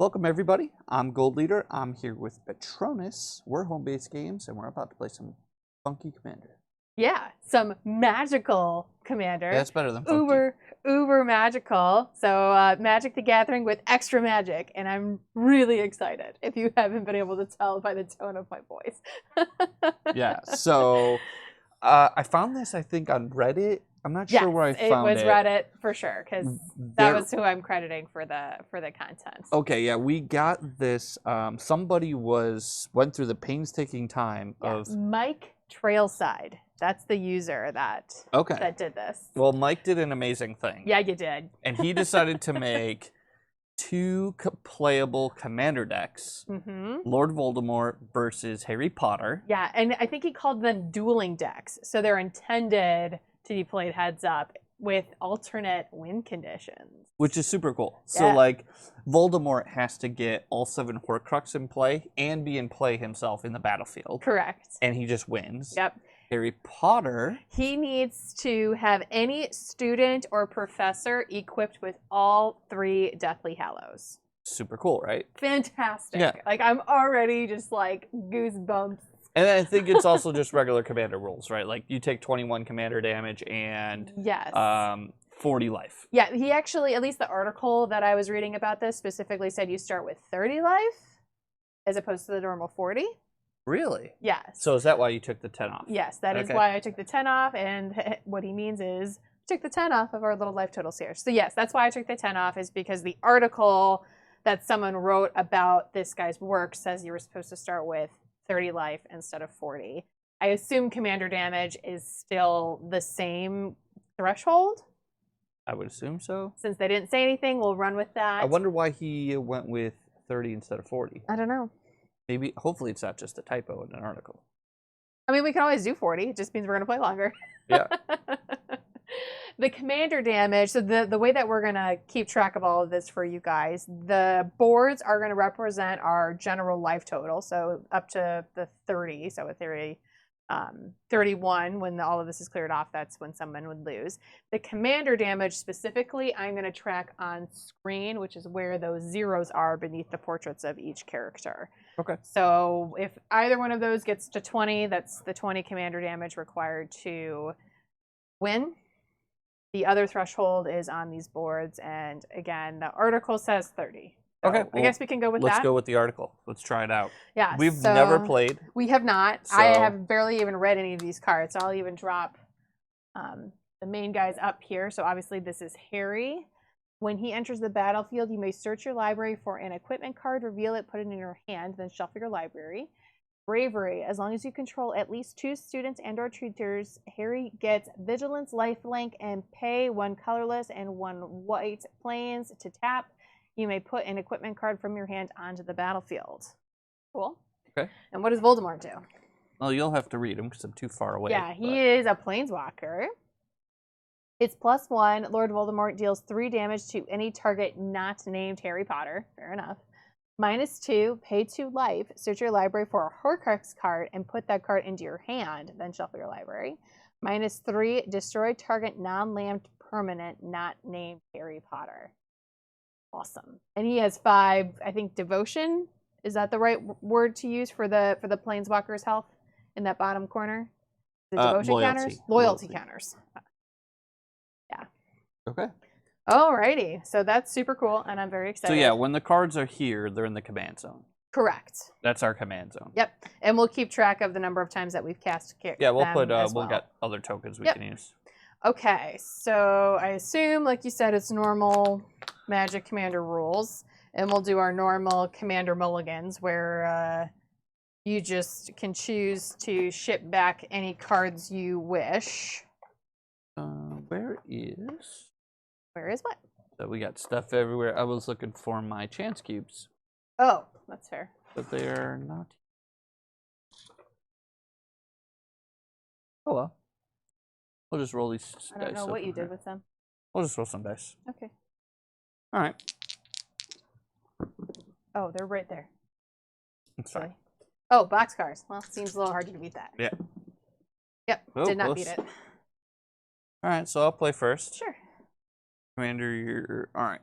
Welcome everybody, I'm Gold Leader, I'm here with Patronus, we're home-based games, and we're about to play some funky Commander. Yeah, some magical Commander. Yeah, that's better than funky. Uber magical. So Magic the Gathering with extra magic, and I'm really excited, if you haven't been able to tell by the tone of my voice. Yeah, so I found this, I think, on Reddit. I'm not sure where I found it. It was Reddit for sure, because that was who I'm crediting for the content. Okay, yeah, we got this. Somebody went through the painstaking time of MikeTrailside. That's the user that did this. Well, Mike did an amazing thing. Yeah, you did. And he decided to make two playable Commander decks. Lord Voldemort versus Harry Potter. Yeah, and I think he called them dueling decks. So they're intended to be played heads up with alternate win conditions. Which is super cool. So, like, Voldemort has to get all 7 Horcruxes in play and be in play himself in the battlefield. Correct. And he just wins. Yep. Harry Potter, he needs to have any student or professor equipped with all 3 Deathly Hallows. Super cool, right? Fantastic. Yeah. Like, I'm already just like goosebumps. And I think it's also just regular Commander rules, right? Like, you take 21 Commander damage and 40 life. Yeah, he actually, at least the article that I was reading about this specifically said you start with 30 life as opposed to the normal 40. Really? Yes. So is that why you took the 10 off? Yes, that is why I took the 10 off, and what he means is took the 10 off of our little life totals here. So yes, that's why I took the 10 off, is because the article that someone wrote about this guy's work says you were supposed to start with 30 life instead of 40. I assume commander damage is still the same threshold. I would assume so. Since they didn't say anything, we'll run with that. I wonder why he went with 30 instead of 40. I don't know. Maybe, hopefully it's not just a typo in an article. I mean, we can always do 40. It just means we're going to play longer. Yeah. The commander damage, so the way that we're going to keep track of all of this for you guys, the boards are going to represent our general life total, so up to the 30. So a theory, 31, when all of this is cleared off, that's when someone would lose. The commander damage specifically, I'm going to track on screen, which is where those zeros are beneath the portraits of each character. Okay. So if either one of those gets to 20, that's the 20 commander damage required to win. The other threshold is on these boards, and again, the article says 30. So okay. I guess we can go with that. Let's go with the article. Let's try it out. Yeah. We've never played. We have not. So. I have barely even read any of these cards. So I'll even drop the main guys up here. So obviously this is Harry. When he enters the battlefield, you may search your library for an equipment card, reveal it, put it in your hand, then shuffle your library. Bravery. As long as you control at least 2 students and or tutors, Harry gets Vigilance, Lifelink, and pay 1 colorless and 1 white planes to tap. You may put an equipment card from your hand onto the battlefield. Cool. Okay. And what does Voldemort do? Well, you'll have to read him because I'm too far away. Yeah, he is a planeswalker. It's +1. Lord Voldemort deals 3 damage to any target not named Harry Potter. Fair enough. -2, pay 2 life. Search your library for a Horcrux card and put that card into your hand. Then shuffle your library. -3, destroy target non-land permanent not named Harry Potter. Awesome. And he has 5, I think, devotion. Is that the right word to use for the planeswalker's health in that bottom corner? The devotion counters? Loyalty counters. Yeah. Okay. Alrighty. So that's super cool, and I'm very excited. So yeah, when the cards are here, they're in the command zone. Correct. That's our command zone. Yep. And we'll keep track of the number of times that we've cast. Yeah, we'll put we'll get other tokens we can use. Okay, so I assume, like you said, it's normal Magic Commander rules, and we'll do our normal Commander mulligans, where you just can choose to ship back any cards you wish. Where is what? So we got stuff everywhere. I was looking for my chance cubes. Oh, that's fair. But they are not. Oh well. We'll just roll these dice. I don't know what you did with them. We'll just roll some dice. Okay. All right. Oh, they're right there. It's fine. Oh, boxcars. Well, seems a little hard to beat that. Yeah. Yep, did not beat it. All right, so I'll play first. Sure. Commander, you're... All right.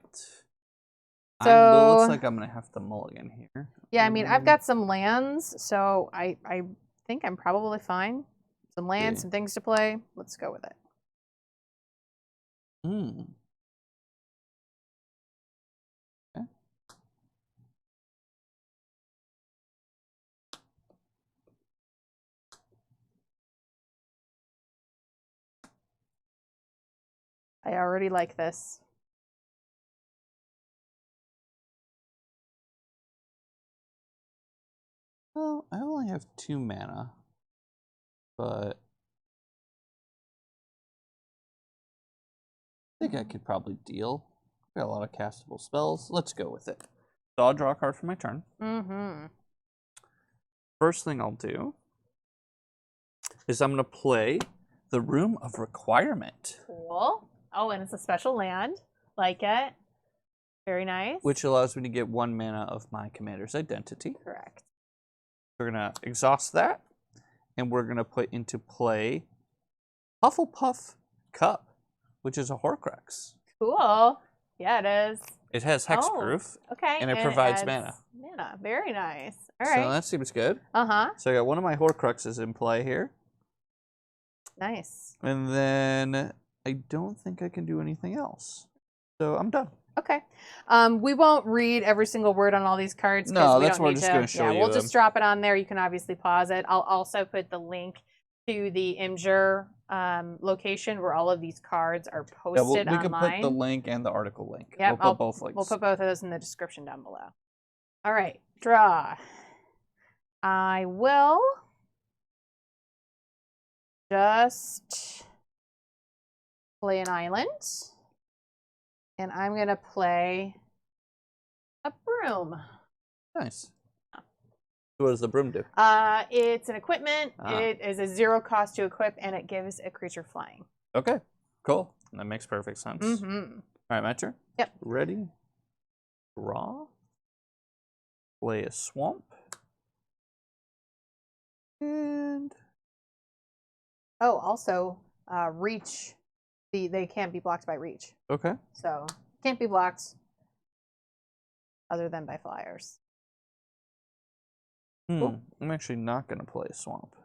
So looks like I'm gonna have to mulligan here. yeah, I mean, I've got some lands, so I think I'm probably fine. Some lands, some things to play. Let's go with it. Hmm. Okay. I already like this. Well, I only have 2 mana, but I think I could probably deal. Got a lot of castable spells. Let's go with it. So I'll draw a card for my turn. Mm-hmm. First thing I'll do is I'm going to play the Room of Requirement. Cool. Oh, and it's a special land. Like it. Very nice. Which allows me to get 1 mana of my commander's identity. Correct. We're going to exhaust that, and we're going to put into play Hufflepuff Cup, which is a horcrux. Cool. Yeah, it is. It has hexproof, okay. and it provides mana. Mana. Very nice. All right. So that seems good. Uh-huh. So I got one of my horcruxes in play here. Nice. And then I don't think I can do anything else. So I'm done. Okay. We won't read every single word on all these cards. No, we that's don't what need I'm just going to show you. Yeah, we'll just drop it on there. You can obviously pause it. I'll also put the link to the Imgur location where all of these cards are posted we online. can put the link and the article link. Yep, we'll put both links. We'll put both of those in the description down below. All right, draw. I will just play an island. And I'm going to play a broom. Nice. What does the broom do? It's an equipment. It is a 0 cost to equip, and it gives a creature flying. Okay, cool. That makes perfect sense. Mm-hmm. All right, my turn? Yep. Ready? Draw. Play a swamp. And... Oh, also, reach. They can't be blocked by reach. Okay. So, can't be blocked other than by flyers. I'm actually not going to play a swamp.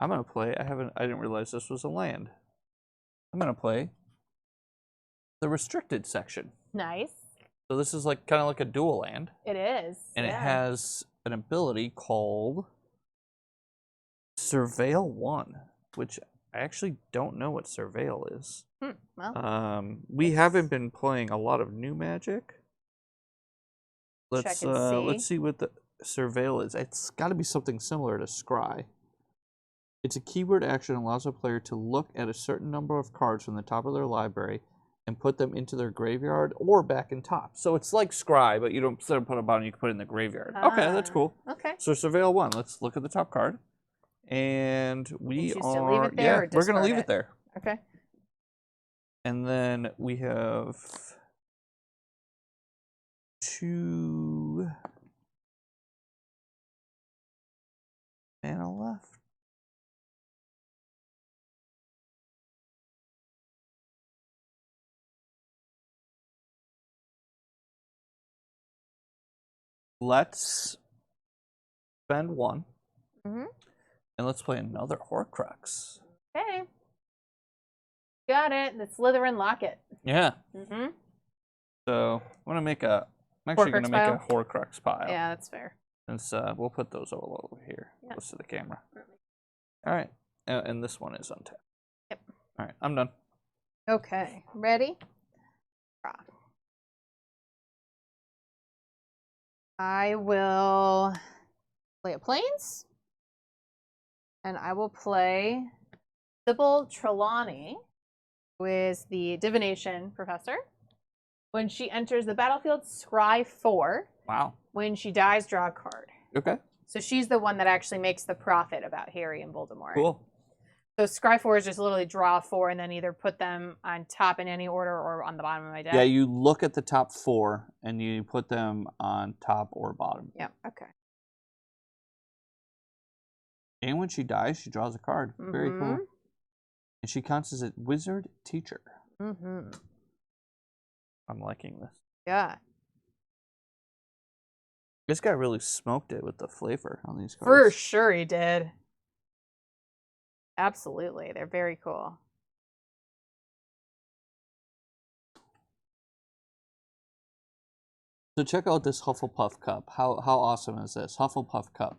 I'm going to play, I didn't realize this was a land. I'm going to play the restricted section. Nice. So this is like kind of like a dual land. It is. And it has an ability called Surveil 1, which I actually don't know what Surveil is. Well, we haven't been playing a lot of new Magic. Let's see what the Surveil is. It's got to be something similar to Scry. It's a keyword action that allows a player to look at a certain number of cards from the top of their library and put them into their graveyard or back in top. So it's like Scry, but you don't instead of put a bottom, you can put it in the graveyard. Okay, that's cool. Okay. So Surveil 1. Let's look at the top card. And we are leave it there, or we're gonna discard leave it? it there. Okay. And then we have 2 mana left. Let's spend 1. And let's play another Horcrux. Okay. Got it. The Slytherin Locket. Yeah. So I'm actually gonna make a Horcrux pile. Yeah, that's fair. Since we'll put those all over here, close to the camera. All right, and this one is untapped. Yep. All right, I'm done. Okay, ready? Draw. I will play a Plains, and I will play Sybil Trelawney, who is the divination professor. When she enters the battlefield, scry 4. Wow. When she dies, draw a card. Okay. So she's the one that actually makes the profit about Harry and Voldemort. Cool. So scry 4 is just literally draw 4 and then either put them on top in any order or on the bottom of my deck. Yeah, you look at the top 4 and you put them on top or bottom. Yeah, okay. And when she dies, she draws a card. Very cool. And she counts as a wizard teacher. I'm liking this. Yeah. This guy really smoked it with the flavor on these cards. For sure he did. Absolutely. They're very cool. So check out this Hufflepuff Cup. How awesome is this? Hufflepuff Cup.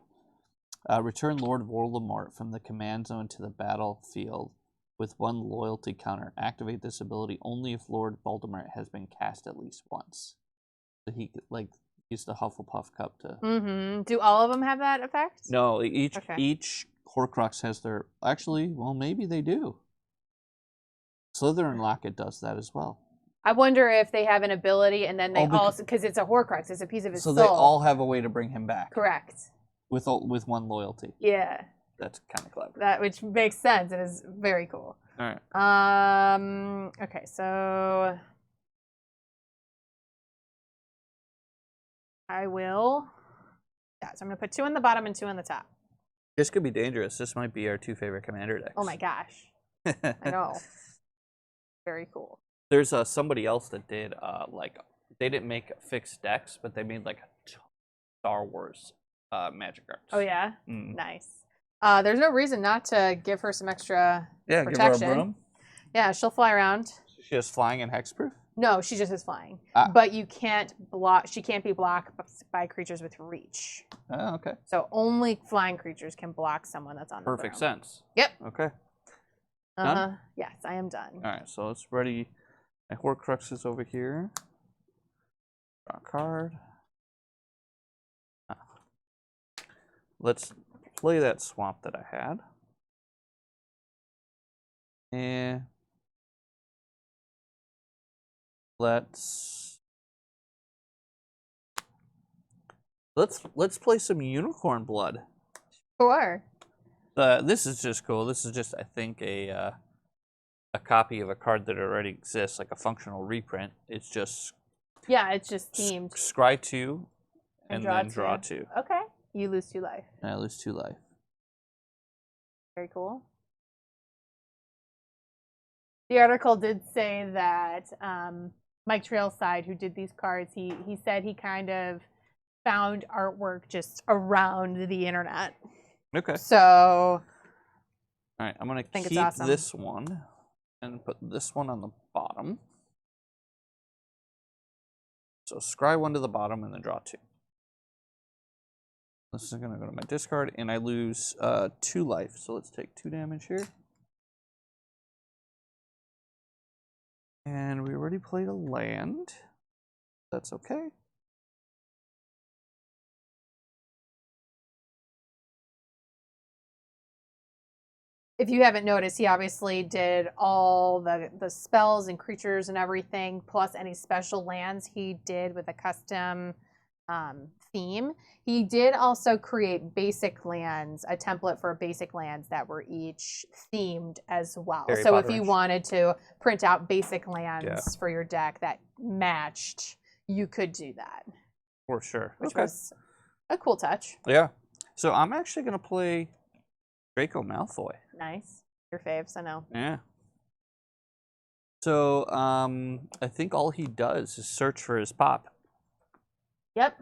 Return Lord Voldemort from the command zone to the battlefield with 1 loyalty counter. Activate this ability only if Lord Voldemort has been cast at least once. So he could, like, use the Hufflepuff Cup to... Do all of them have that effect? No, each horcrux has their... Actually, well, maybe they do. Slytherin Locket does that as well. I wonder if they have an ability and then they also... Because it's a horcrux. It's a piece of his soul. So they all have a way to bring him back. Correct. With 1 loyalty. Yeah. That's kind of clever. Which makes sense. It is very cool. All right. Okay, so... I will... Yeah, so I'm going to put 2 on the bottom and 2 on the top. This could be dangerous. This might be our 2 favorite commander decks. Oh my gosh. I know. Very cool. There's somebody else that did, like, they didn't make fixed decks, but they made, like, Star Wars magic cards. Oh, yeah? Nice. There's no reason not to give her some extra protection. Give her a broom. Yeah, she'll fly around. She has flying and hexproof? No, she just is flying. But you can't block. She can't be blocked by creatures with reach. Oh, okay. So only flying creatures can block someone that's on the Perfect broom. sense. Yep. Okay. Done? Yes, I am done. All right, so let's ready my horcruxes over here. Draw a card. Let's play that swamp that I had. And let's play some unicorn blood. Sure. This is just cool. This is just, I think, a copy of a card that already exists, like a functional reprint. It's just it's just themed. Scry 2 and then draw 2. Okay. You lose 2 life. And I lose 2 life. Very cool. The article did say that Mike Trailside, who did these cards, he said he kind of found artwork just around the internet. Okay. So, all right, I'm gonna keep awesome. this one and put this one on the bottom. So scry 1 to the bottom and then draw 2. This is gonna go to my discard, and I lose 2 life. So let's take 2 damage here. And we already played a land. That's okay. if you haven't noticed, he obviously did all the spells and creatures and everything, plus any special lands he did with a custom theme. He did also create basic lands, a template for basic lands that were each themed as well. Harry so Potter if you wanted to print out basic lands for your deck that matched, you could do that. For sure. Which was a cool touch. Yeah. So I'm actually going to play Draco Malfoy. Nice. Your faves, I know. Yeah. So I think all he does is search for his pop. Yep.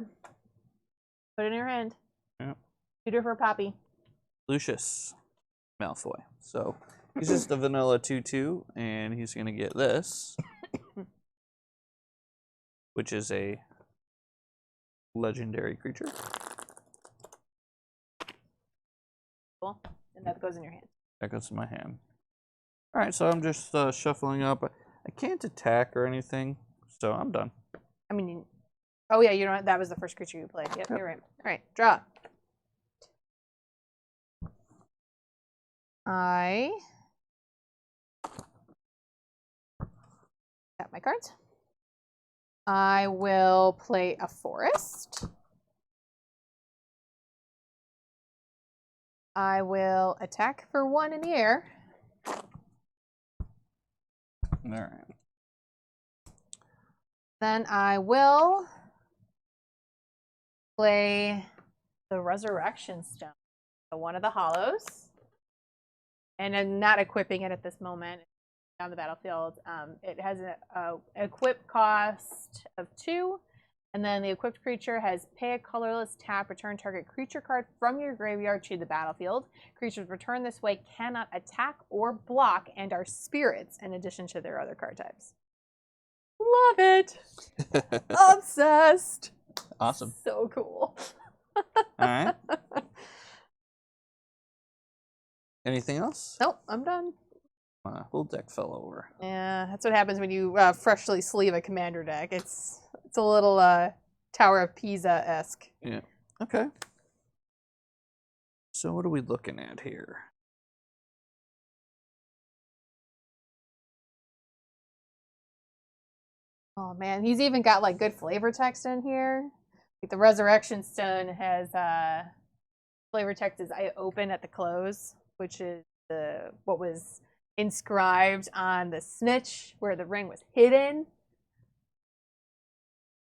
Put it in your hand. Yep. Tutor for Poppy. Lucius Malfoy. So he's just a vanilla 2/2, and he's going to get this, which is a legendary creature. Cool. And that goes in your hand. That goes in my hand. All right, so I'm just shuffling up. I can't attack or anything, so I'm done. I mean, oh yeah, you know what? That was the first creature you played. Yep, you're right. All right, draw. I got my cards. I will play a forest. I will attack for 1 in the air. All right. Then I will play the Resurrection Stone, so one of the hollows. And I'm not equipping it at this moment on the battlefield. It has an equip cost of 2, And then the equipped creature has pay a colorless tap, return target creature card from your graveyard to the battlefield. Creatures returned this way cannot attack or block and are spirits in addition to their other card types. Love it. Obsessed. Awesome. So cool. All right. Anything else? Nope, I'm done. My whole deck fell over. Yeah, that's what happens when you freshly sleeve a commander deck. It's a little Tower of Pisa-esque. Yeah. Okay. So what are we looking at here? Oh man, he's even got like good flavor text in here. Like the Resurrection Stone has flavor text is I open at the close, which is what was inscribed on the snitch where the ring was hidden.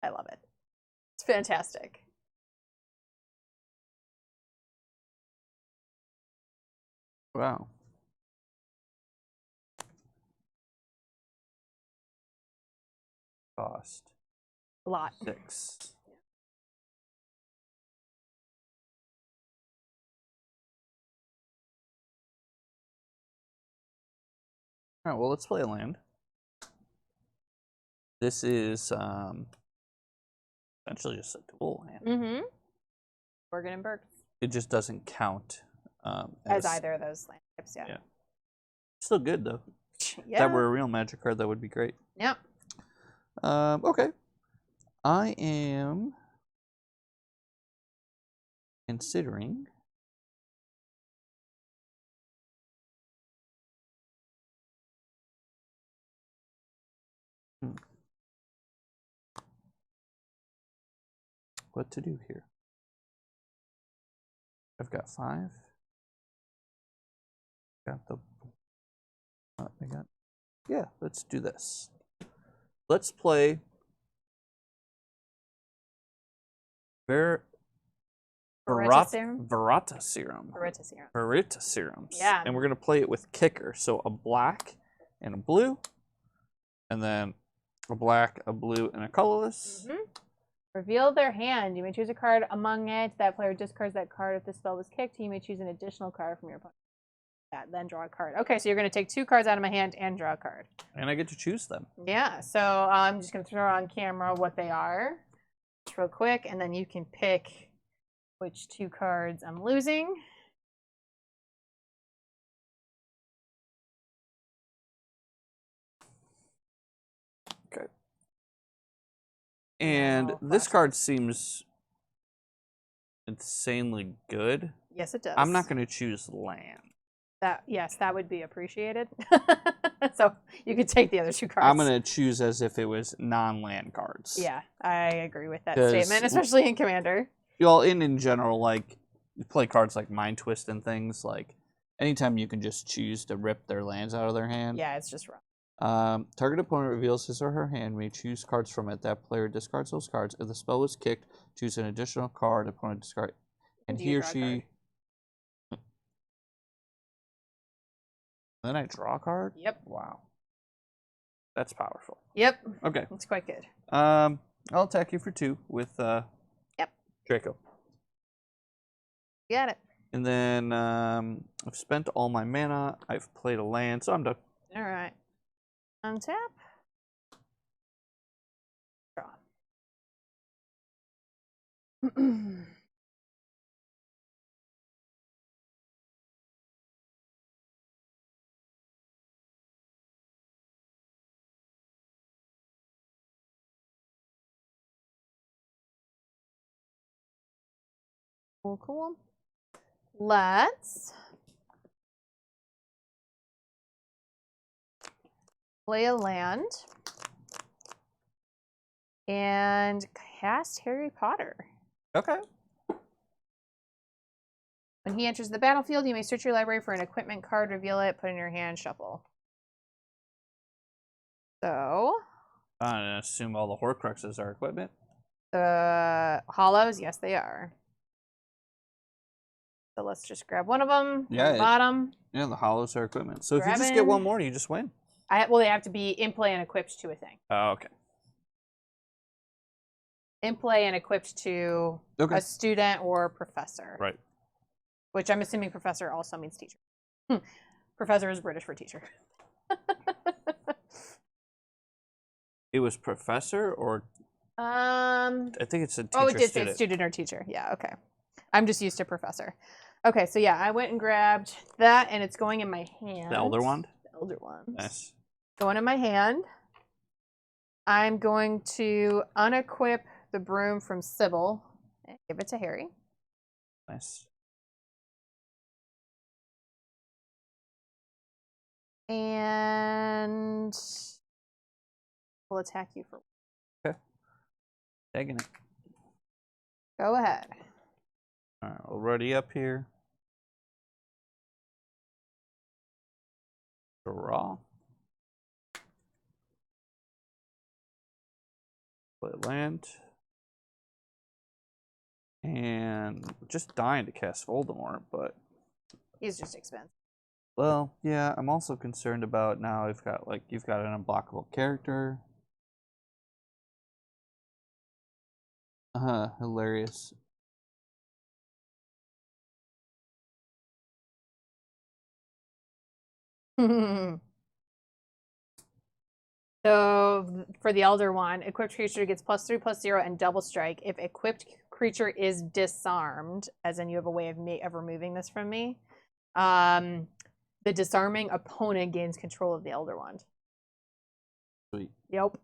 I love it. It's fantastic. Wow. Cost. A lot. 6. All right, well, let's play a land. This is essentially just a dual land. Mm-hmm. Bergen and Burks. It just doesn't count as either of those land types, yeah. Still good, though. Yeah. If that were a real Magic card, that would be great. Yep. Okay. I am considering what to do here. I've got 5. Got the. Yeah, let's do this. Let's play. Veritaserum. Yeah. And we're going to play it with kicker. So a black and a blue. And then a black, a blue, and a colorless. Mm-hmm. Reveal their hand. You may choose a card among it. That player discards that card. If the spell was kicked, you may choose an additional card from your opponent. Then draw a card. Okay, so you're going to take 2 cards out of my hand and draw a card. And I get to choose them. Yeah, so I'm just going to throw on camera what they are. Just real quick, and then you can pick which 2 cards I'm losing. Okay. And this card seems insanely good. Yes, it does. I'm not going to choose land. Yes, that would be appreciated. So you could take the other 2 cards. I'm going to choose as if it was non-land cards. Yeah, I agree with that statement, especially in Commander. Well, in general, like, you play cards like Mind Twist and things, like, anytime you can just choose to rip their lands out of their hand. Yeah, it's just wrong. Target opponent reveals his or her hand, may choose cards from it. That player discards those cards. If the spell was kicked, choose an additional card. Opponent discard, and he or she. Then I draw a card? Yep. Wow. That's powerful. Yep. Okay. It's quite good. I'll attack you for 2 with Draco. Got it. And then I've spent all my mana. I've played a land, so I'm done. All right. Untap. Draw. Cool. Let's play a land and cast Harry Potter. Okay. When he enters the battlefield, you may search your library for an equipment card, reveal it, put it in your hand, shuffle. So I assume all the horcruxes are equipment. The Hallows, yes, they are. So let's just grab one of them. Yeah. The bottom. Yeah, the Hallows are equipment. So if you just get one more, you just win. Well, they have to be in play and equipped to a thing. Oh, okay. In play and equipped to a student or professor. Right. Which I'm assuming professor also means teacher. Professor is British for teacher. It was professor or? I think it's a teacher. Oh, it did say student or teacher. Yeah, okay. I'm just used to professor. Okay, so yeah, I went and grabbed that, and it's going in my hand. The Elder Wand? The Elder Wand. Nice. Going in my hand. I'm going to unequip the broom from Sybil and give it to Harry. Nice. And we'll attack you for. Okay. Taking it. Go ahead. All right, already up here. Draw. Play land. And just dying to cast Voldemort, but he's just expensive. Well, yeah, I'm also concerned about now you've got an unblockable character. Hilarious. So for the Elder Wand, equipped creature gets +3/+0 and double strike. If equipped creature is disarmed, as in you have a way of removing this from me, the disarming opponent gains control of the Elder Wand. Sweet. Yep.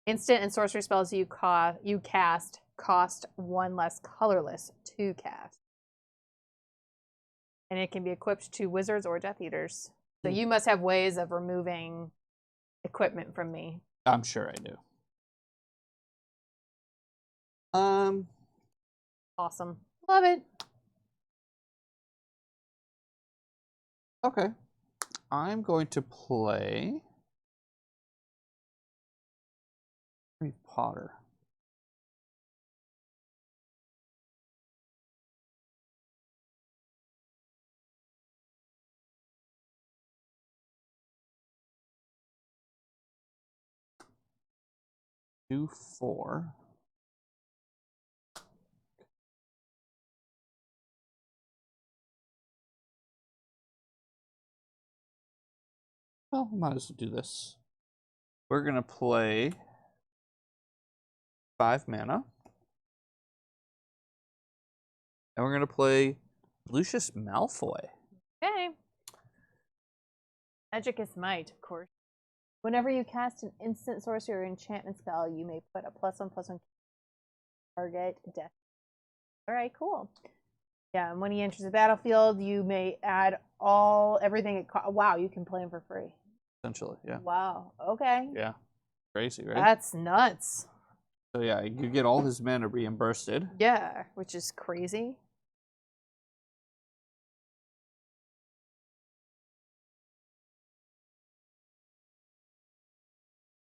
Instant and sorcery spells you cast cost 1 less colorless to cast. And it can be equipped to wizards or Death Eaters. So you must have ways of removing equipment from me. I'm sure I do. Awesome. Love it. Okay. I'm going to play Harry Potter. Do 4. Well, we might as well do this. We're going to play 5 mana. And we're going to play Lucius Malfoy. Okay. Magicus Might, of course. Whenever you cast an instant sorcery or enchantment spell, you may put a +1/+1 target death. Alright, cool. Yeah, and when he enters the battlefield, you may add everything it costs. Wow, you can play him for free. Essentially, yeah. Wow, okay. Yeah. Crazy, right? That's nuts. So yeah, you get all his mana reimbursed. Yeah, which is crazy.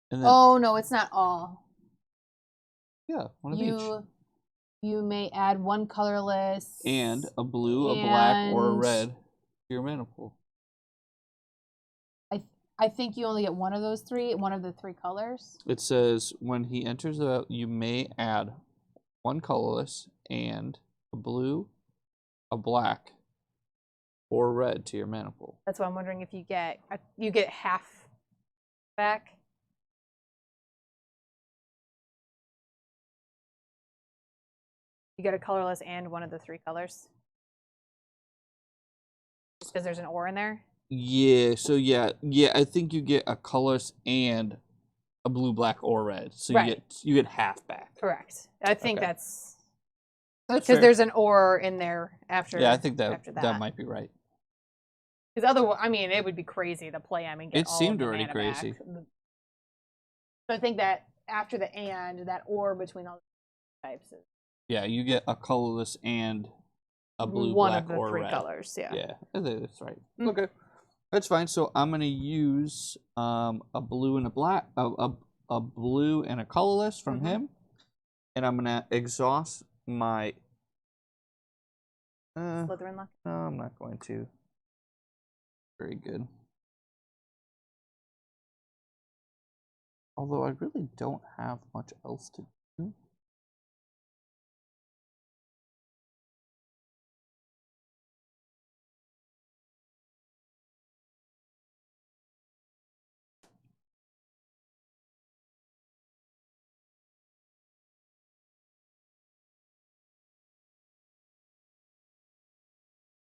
And then, oh no, it's not all. Yeah, one of each. You may add 1 colorless and a blue, a black, or a red to your mana pool. I think you only get one of those 3, one of the 3 colors. It says when he enters you may add 1 colorless and a blue, a black, or red to your mana pool. That's why I'm wondering if you get half back. You get a colorless and one of the 3 colors. Just because there's an or in there? Yeah, so yeah, I think you get a colorless and a blue, black, or red. So you get half back. Correct. I think that's because there's an or in there after. Yeah, I think that might be right. Because otherwise, I mean, it would be crazy to play him and get. It seemed already crazy. Back. So I think that after the and, that or between all the types. Yeah, you get a colorless and a blue, one black, of the or 3 red. colors. Yeah. Yeah, that's right. Okay, that's fine. So I'm gonna use a blue and a black, a blue and a colorless from him, and I'm gonna exhaust my. Slytherin luck. No, I'm not going to. Very good. Although I really don't have much else to do.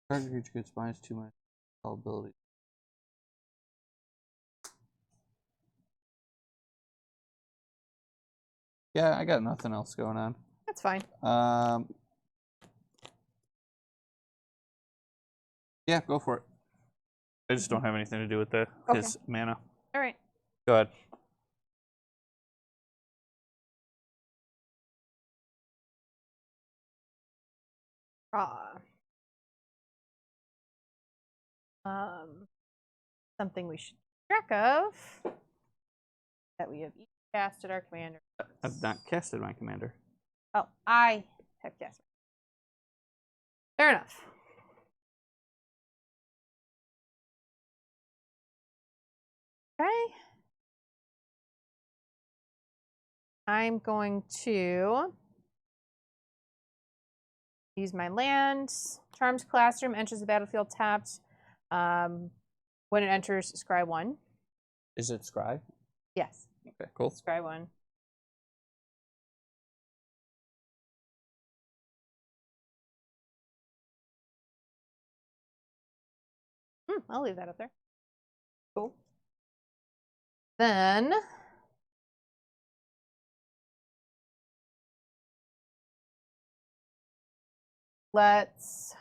Target creature gets -2/- all abilities. Yeah, I got nothing else going on. That's fine. Yeah, go for it. I just don't have anything to do with his mana. All right. Go ahead. Something we should keep track of that we have each casted our commander. I've not casted my commander. Oh, I have casted. Fair enough. Okay. I'm going to use my land. Charmed Classroom enters the battlefield tapped. When it enters, scry 1. Is it scry? Yes. Okay, cool. Scry 1. I'll leave that up there. Cool. Then let's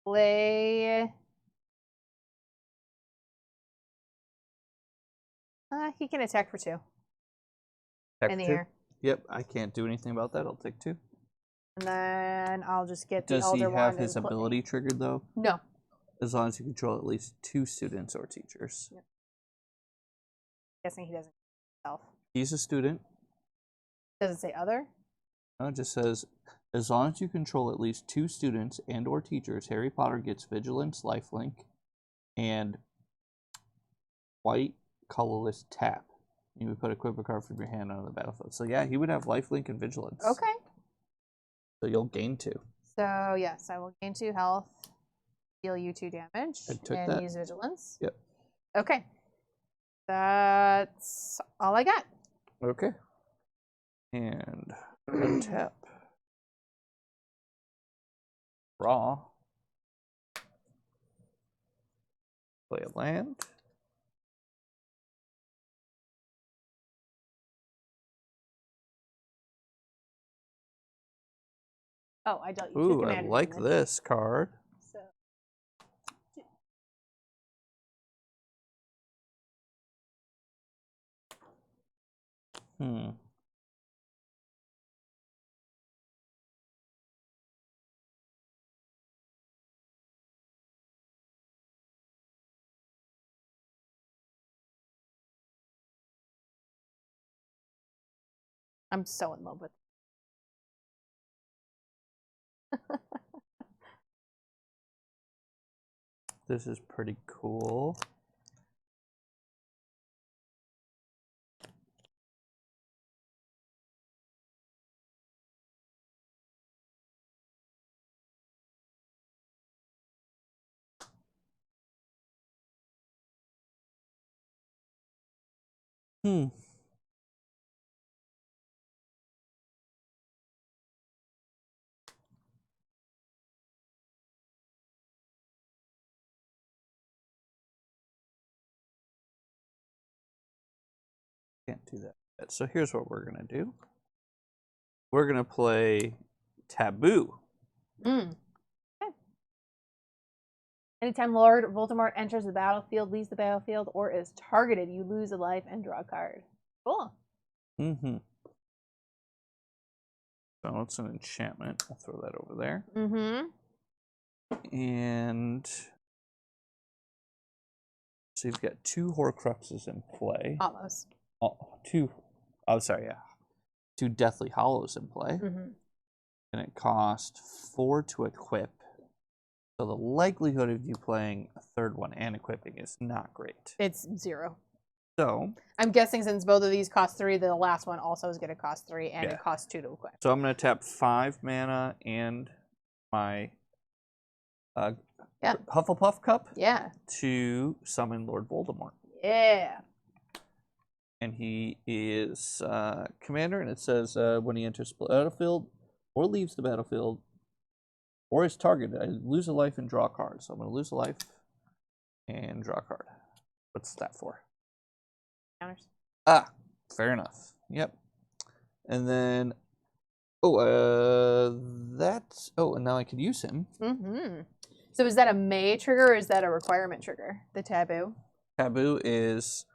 play. He can attack for 2. Attack in the 2? air. Yep, I can't do anything about that. I'll take 2. And then I'll just get the Does Elder he Wand. have his ability triggered, though? No. As long as you control at least 2 students or teachers. Yep. Guessing he doesn't himself. He's a student. Does it say other? No, it just says, as long as you control at least 2 students and or teachers, Harry Potter gets Vigilance, Lifelink, and white colorless tap. You would put equip a card from your hand on the battlefield. So yeah, he would have Lifelink and Vigilance. Okay. So you'll gain 2. So yes, I will gain 2 health, deal you 2 damage, and use Vigilance. Yep. Okay. That's all I got. Okay. And untap. Draw. Play a land. Oh, I dealt you 2 Ooh, commander I like damage. this card. So. I'm so in love with This is pretty cool. Can't do that. So here's what we're going to do. We're going to play Taboo. Okay. Anytime Lord Voldemort enters the battlefield, leaves the battlefield, or is targeted, you lose a life and draw a card. Cool. Mm-hmm. So it's an enchantment. I'll throw that over there. Mm-hmm. And so you've got 2 horcruxes in play. Almost. Oh, 2. Oh, sorry, yeah. 2 Deathly Hallows in play. Mm-hmm. And it cost 4 to equip. So the likelihood of you playing a 3rd one and equipping is not great. It's 0. So I'm guessing since both of these cost 3, the last one also is going to cost 3, and it costs 2 to equip. So I'm going to tap 5 mana and my Hufflepuff Cup Yeah. to summon Lord Voldemort. Yeah. And he is commander, and it says when he enters the battlefield or leaves the battlefield or is targeted, I lose a life and draw a card. So I'm going to lose a life and draw a card. What's that for? Counters. Ah, fair enough. Yep. And then, and now I can use him. Mm-hmm. So is that a may trigger or is that a requirement trigger? The taboo? Taboo is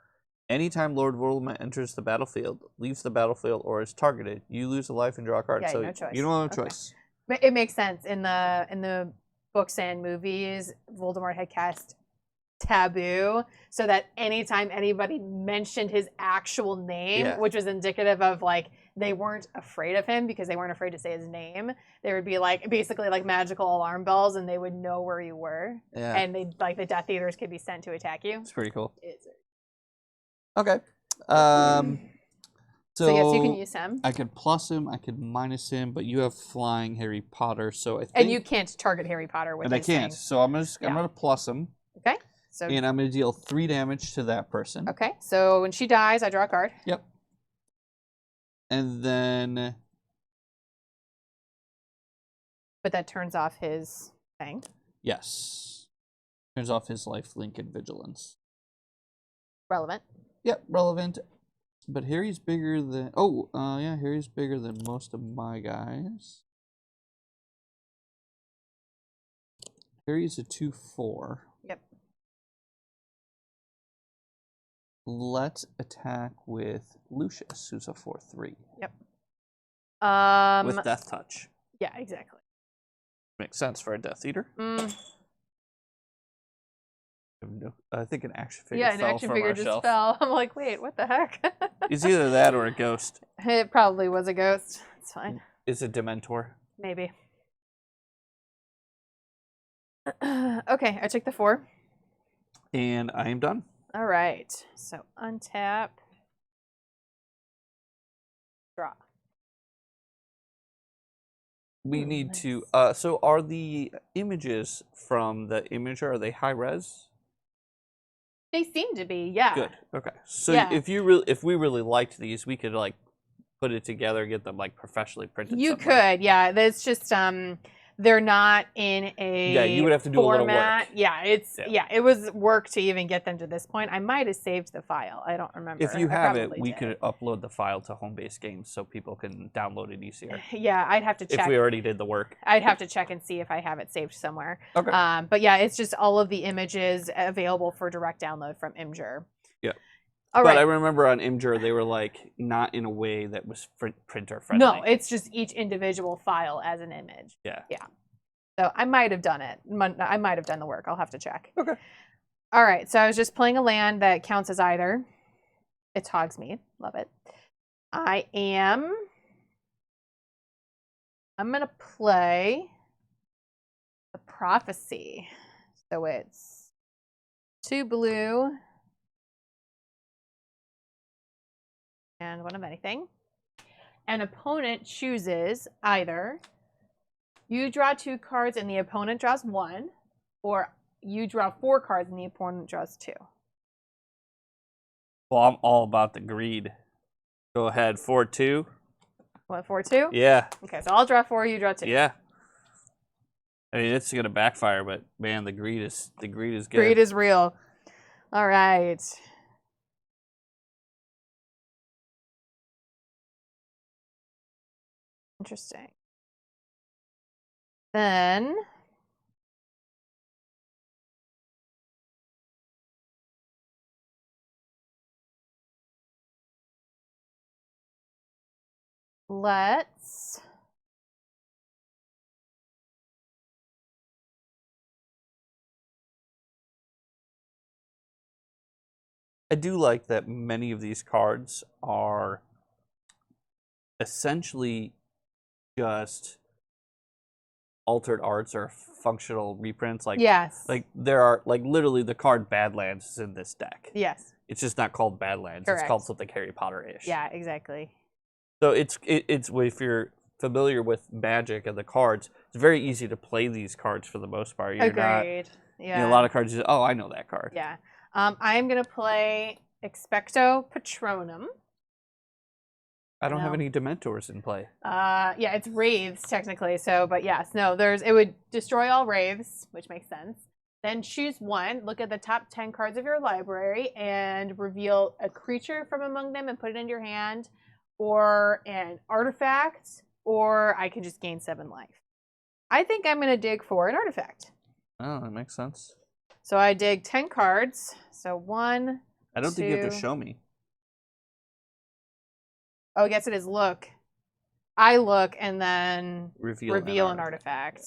anytime Lord Voldemort enters the battlefield, leaves the battlefield, or is targeted, you lose a life and draw a card. Yeah, so no choice. You don't have a choice. But it makes sense. In the books and movies, Voldemort had cast taboo so that anytime anybody mentioned his actual name, which was indicative of like they weren't afraid of him because they weren't afraid to say his name, there would be like basically like magical alarm bells and they would know where you were. Yeah. And they like the Death Eaters could be sent to attack you. It's pretty cool. It's okay. So yes, you can use him. I could plus him, I could minus him, but you have flying Harry Potter, so I think... And you can't target Harry Potter with his thing. And I can't, so I'm gonna plus him. Okay. So and I'm gonna deal 3 damage to that person. Okay. So when she dies, I draw a card. Yep. And then... But that turns off his thing. Yes. Turns off his lifelink and vigilance. Relevant. Yep, relevant. But Harry's bigger than... yeah, Harry's bigger than most of my guys. Harry's a 2/4. Yep. Let's attack with Lucius, who's a 4/3. Yep. With Death Touch. Yeah, exactly. Makes sense for a Death Eater. I think an action figure fell from our shelf. Yeah, an action figure just fell. I'm like, wait, what the heck? It's either that or a ghost. It probably was a ghost. It's fine. It's a Dementor. Maybe. Okay, I took the 4. And I am done. All right. So untap. Draw. We need nice. To... so are the images from the Imager, are they high res? They seem to be, yeah. Good. Okay. So if we really liked these, we could like put it together, get them like professionally printed. You could, yeah. That's just they're not in a you would have to do format. A little work. Yeah, it was work to even get them to this point. I might have saved the file. I don't remember. If you have it, we could upload the file to Homebase Games so people can download it easier. Yeah, I'd have to check. If we already did the work. I'd have to check and see if I have it saved somewhere. Okay. But yeah, it's just all of the images available for direct download from Imgur. Yeah. But I remember on Imgur, they were like not in a way that was printer friendly. No, it's just each individual file as an image. Yeah. Yeah. So I might have done it. I might have done the work. I'll have to check. Okay. All right. So I was just playing a land that counts as either. It's Hogsmeade. Love it. I'm going to play the Prophecy. So it's 2 blue. And 1 of anything. An opponent chooses either you draw 2 cards and the opponent draws 1, or you draw 4 cards and the opponent draws 2. Well, I'm all about the greed. Go ahead, 4/2. What, 4/2? Yeah. Okay, so I'll draw 4, you draw 2. Yeah. I mean, it's gonna backfire, but man, the greed is good. Greed is real. All right. Interesting. Then let's I do like that many of these cards are essentially just altered arts or functional reprints. Like yes. Like there are like literally the card Badlands is in this deck. Yes. It's just not called Badlands. Correct. It's called something Harry Potter-ish. Yeah, exactly. So it's if you're familiar with Magic and the cards, it's very easy to play these cards for the most part. You're Agreed. Yeah. You know, a lot of cards. Oh, I know that card. Yeah. I am gonna play Expecto Patronum. I don't have any Dementors in play. Yeah, it's wraiths technically. So, but yes, no, it would destroy all wraiths, which makes sense. Then choose one. Look at the top 10 cards of your library and reveal a creature from among them and put it into your hand, or an artifact, or I can just gain 7 life. I think I'm gonna dig for an artifact. Oh, that makes sense. So I dig 10 cards. So 1. I don't think you have to show me. Oh, I guess it is look. I look and then reveal an artifact.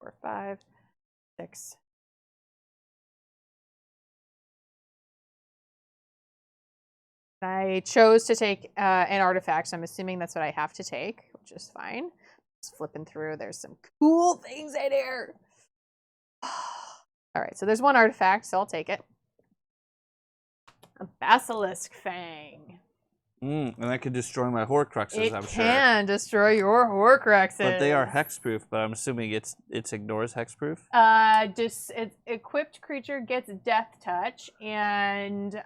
4, 5, 6. I chose to take an artifact, so I'm assuming that's what I have to take, which is fine. Just flipping through, there's some cool things in here. All right, so there's one artifact, so I'll take it. A Basilisk Fang. And that could destroy my horcruxes, I'm sure. It can destroy your horcruxes. But they are hexproof, but I'm assuming it ignores hexproof? Equipped creature gets Death Touch, and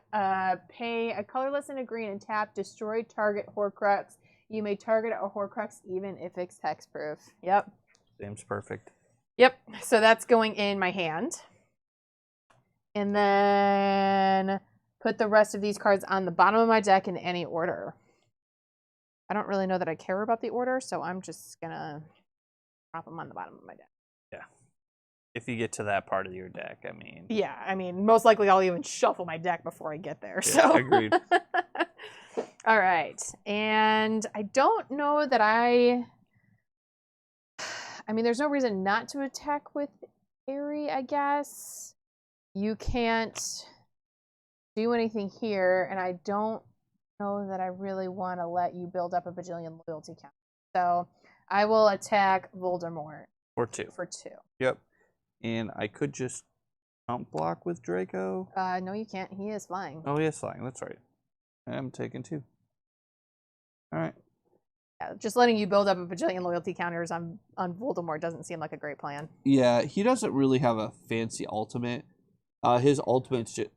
pay a colorless and a green and tap, destroy target horcrux. You may target a horcrux even if it's hexproof. Yep. Seems perfect. Yep, so that's going in my hand. And then put the rest of these cards on the bottom of my deck in any order. I don't really know that I care about the order, so I'm just gonna drop them on the bottom of my deck. Yeah. If you get to that part of your deck, I mean. Yeah, I mean, most likely I'll even shuffle my deck before I get there. Yeah, so agreed. All right, and I don't know that I mean, there's no reason not to attack with Harry, I guess. You can't do anything here, and I don't know that I really want to let you build up a bajillion loyalty count. So I will attack Voldemort. For 2. For 2. Yep. And I could just jump block with Draco. No, you can't. He is flying. Oh, he is flying. That's right. I'm taking 2. All right. Yeah, just letting you build up a bajillion loyalty counters on Voldemort doesn't seem like a great plan. Yeah, he doesn't really have a fancy ultimate. His ultimate's just...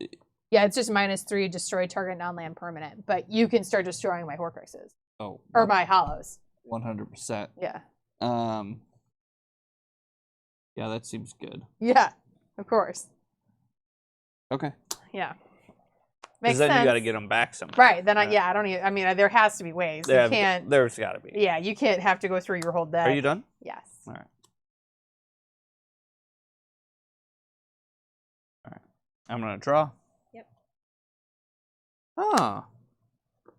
Yeah, it's just -3, destroy target non-land permanent. But you can start destroying my horcruxes. Oh. Or my hollows. 100%. Yeah. Yeah, that seems good. Yeah, of course. Okay. Yeah. Because then you got to get them back somehow. Right. Then I don't even. I mean, there has to be ways. Yeah, you can't. There's got to be. Yeah, you can't have to go through your whole deck. Are you done? Yes. All right. All right. I'm gonna draw. Yep. Ah,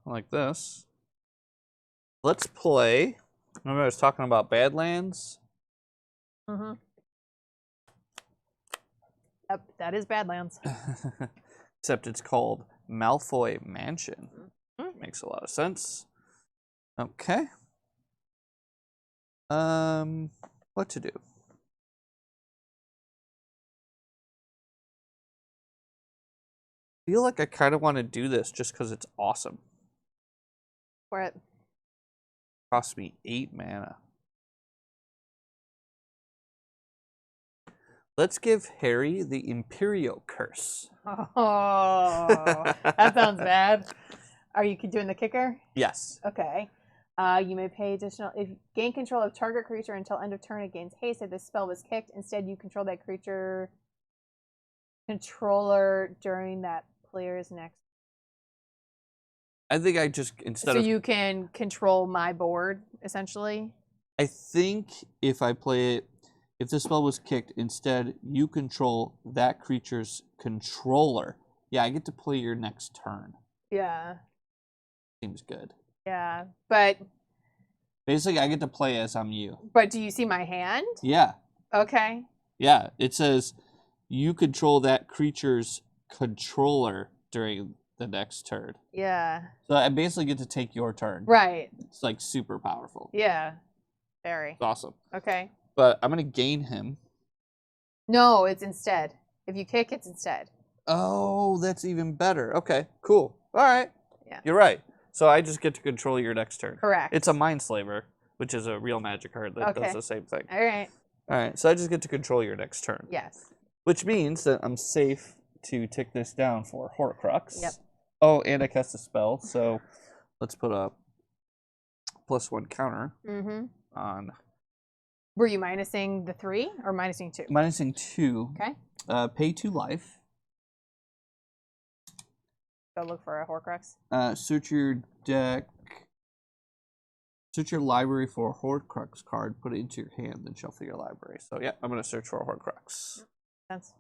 like this. Let's play. Remember I was talking about Badlands? Mm-hmm. Yep, that is Badlands. Except it's called Malfoy Mansion. Mm-hmm. Makes a lot of sense. Okay. What to do? I feel like I kind of want to do this just because it's awesome. For it. Cost me 8 mana. Let's give Harry the Imperial Curse. Oh, that sounds bad. Are you doing the kicker? Yes. Okay. You may pay additional... If you gain control of target creature until end of turn, it gains haste. If this spell was kicked, instead you control that creature controller during that player's next... I think I just, instead of... So you can control my board, essentially? I think if I play it, if the spell was kicked, instead you control that creature's controller. Yeah, I get to play your next turn. Yeah. Seems good. Yeah, but... Basically, I get to play as I'm you. But do you see my hand? Yeah. Okay. Yeah, it says you control that creature's controller during the next turn. Yeah. So I basically get to take your turn. Right. It's like super powerful. Yeah. Very. It's awesome. Okay. But I'm going to gain him. No, it's instead. If you kick, it's instead. Oh, that's even better. Okay, cool. All right. Yeah. You're right. So I just get to control your next turn. Correct. It's a Mindslaver, which is a real magic card that does the same thing. All right. All right, so I just get to control your next turn. Yes. Which means that I'm safe to tick this down for horcrux. Yep. Oh, and I cast a spell, so let's put a +1 counter on. Were you minusing the 3 or minusing 2? Minusing 2. Okay. Pay 2 life. Go look for a horcrux. Search your deck. Search your library for a horcrux card. Put it into your hand, then shuffle your library. So yeah, I'm gonna search for a horcrux. Sense.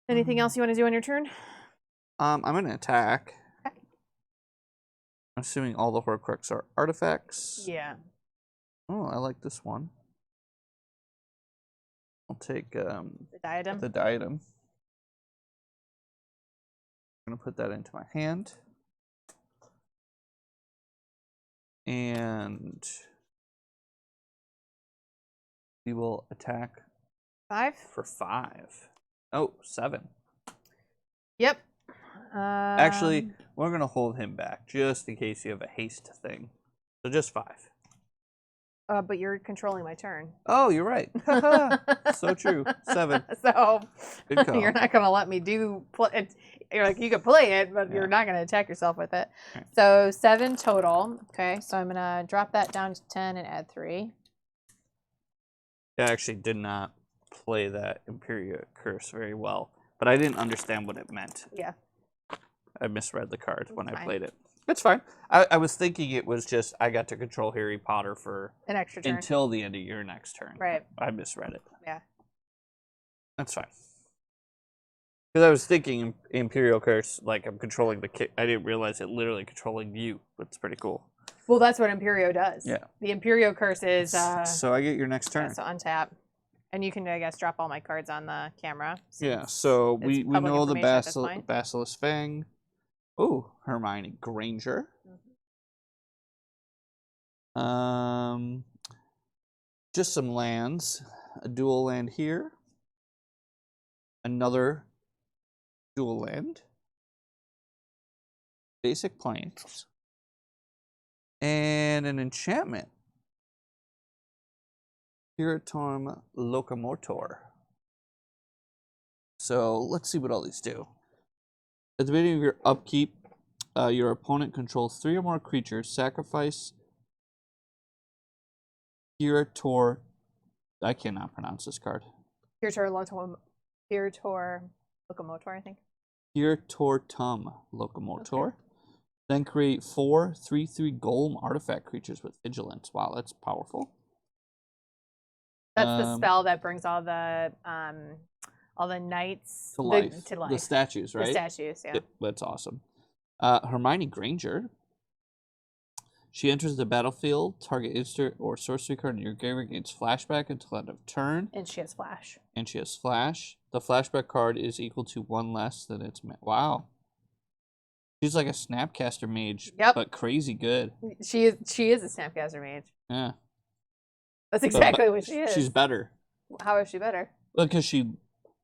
Anything else you want to do on your turn? I'm gonna attack. Okay. I'm assuming all the horcrux are artifacts. Yeah. Oh, I like this one. I'll take The diadem. the diadem. I'm gonna put that into my hand. And we will attack 5 for 5. Oh, 7. Yep. Actually, we're gonna hold him back just in case you have a haste thing. So just 5. But you're controlling my turn. Oh, you're right. So true. 7. So Good call. you're not gonna let me do. You're like, you can play it, but you're not gonna attack yourself with it. Right. So 7 total. Okay, so I'm gonna drop that down to 10 and add 3. I actually did not play that Imperial Curse very well, but I didn't understand what it meant. Yeah. I misread the card when I fine. played it. It's fine. I was thinking it was just I got to control Harry Potter for An extra turn. until the end of your next turn. Right. I misread it. Yeah. That's fine. Because I was thinking Imperial Curse, like I'm controlling the kid. I didn't realize it literally controlling you. It's pretty cool. Well, that's what Imperio does. Yeah. The Imperio Curse is. So I get your next turn. Yeah, so untap. And you can, I guess, drop all my cards on the camera. Yeah, so we public know the information at this point. Basilisk Fang. Oh, Hermione Granger. Just some lands. A dual land here. Another dual land. Basic planes. And an enchantment. Spiritum Locomotor. So let's see what all these do. At the beginning of your upkeep, your opponent controls 3 or more creatures. Sacrifice Spiritor. I cannot pronounce this card. Spiritor Locomotor, I think. Spiritortum Locomotor. Okay. Then create 4 3/3 golem artifact creatures with vigilance. Wow, that's powerful. That's the spell that brings all the knights To life. To life. The statues, right? The statues, yeah. Yep, that's awesome. Hermione Granger. She enters the battlefield. Target instant or sorcery card in your graveyard gains flashback until end of turn. And she has flash. And she has flash. The flashback card is equal to 1 less than its. Wow. She's like a Snapcaster mage, but crazy good. She is a Snapcaster mage. Yeah. That's exactly what she is. She's better. How is she better? Well, because she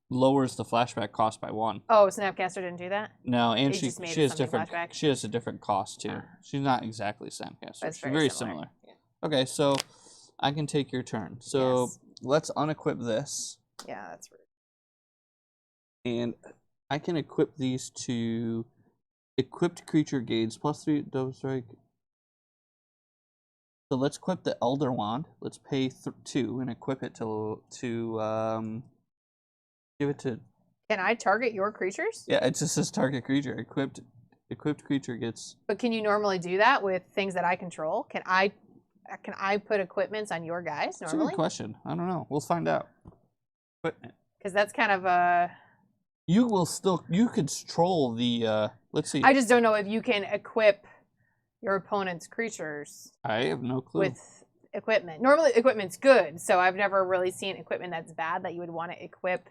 lowers the flashback cost by 1. Oh, Snapcaster didn't do that? No, and It she just made has something different. flashback? She has a different cost too. She's not exactly Snapcaster. That's She's very similar. similar. Yeah. Okay, so I can take your turn. So Yes. let's unequip this. Yeah, that's rude. And I can equip these to equipped creature gains +3 double strike. So let's equip the Elder Wand. Let's pay 2 and equip it to give it to. Can I target your creatures? Yeah, it just says target creature. Equipped creature gets. But can you normally do that with things that I control? Can I put equipments on your guys That's normally? a good question. I don't know. We'll find out. Equipment. Because that's kind of a. You control the. Let's see. I just don't know if you can equip your opponent's creatures I have no clue. with equipment. Normally, equipment's good, so I've never really seen equipment that's bad that you would want to equip.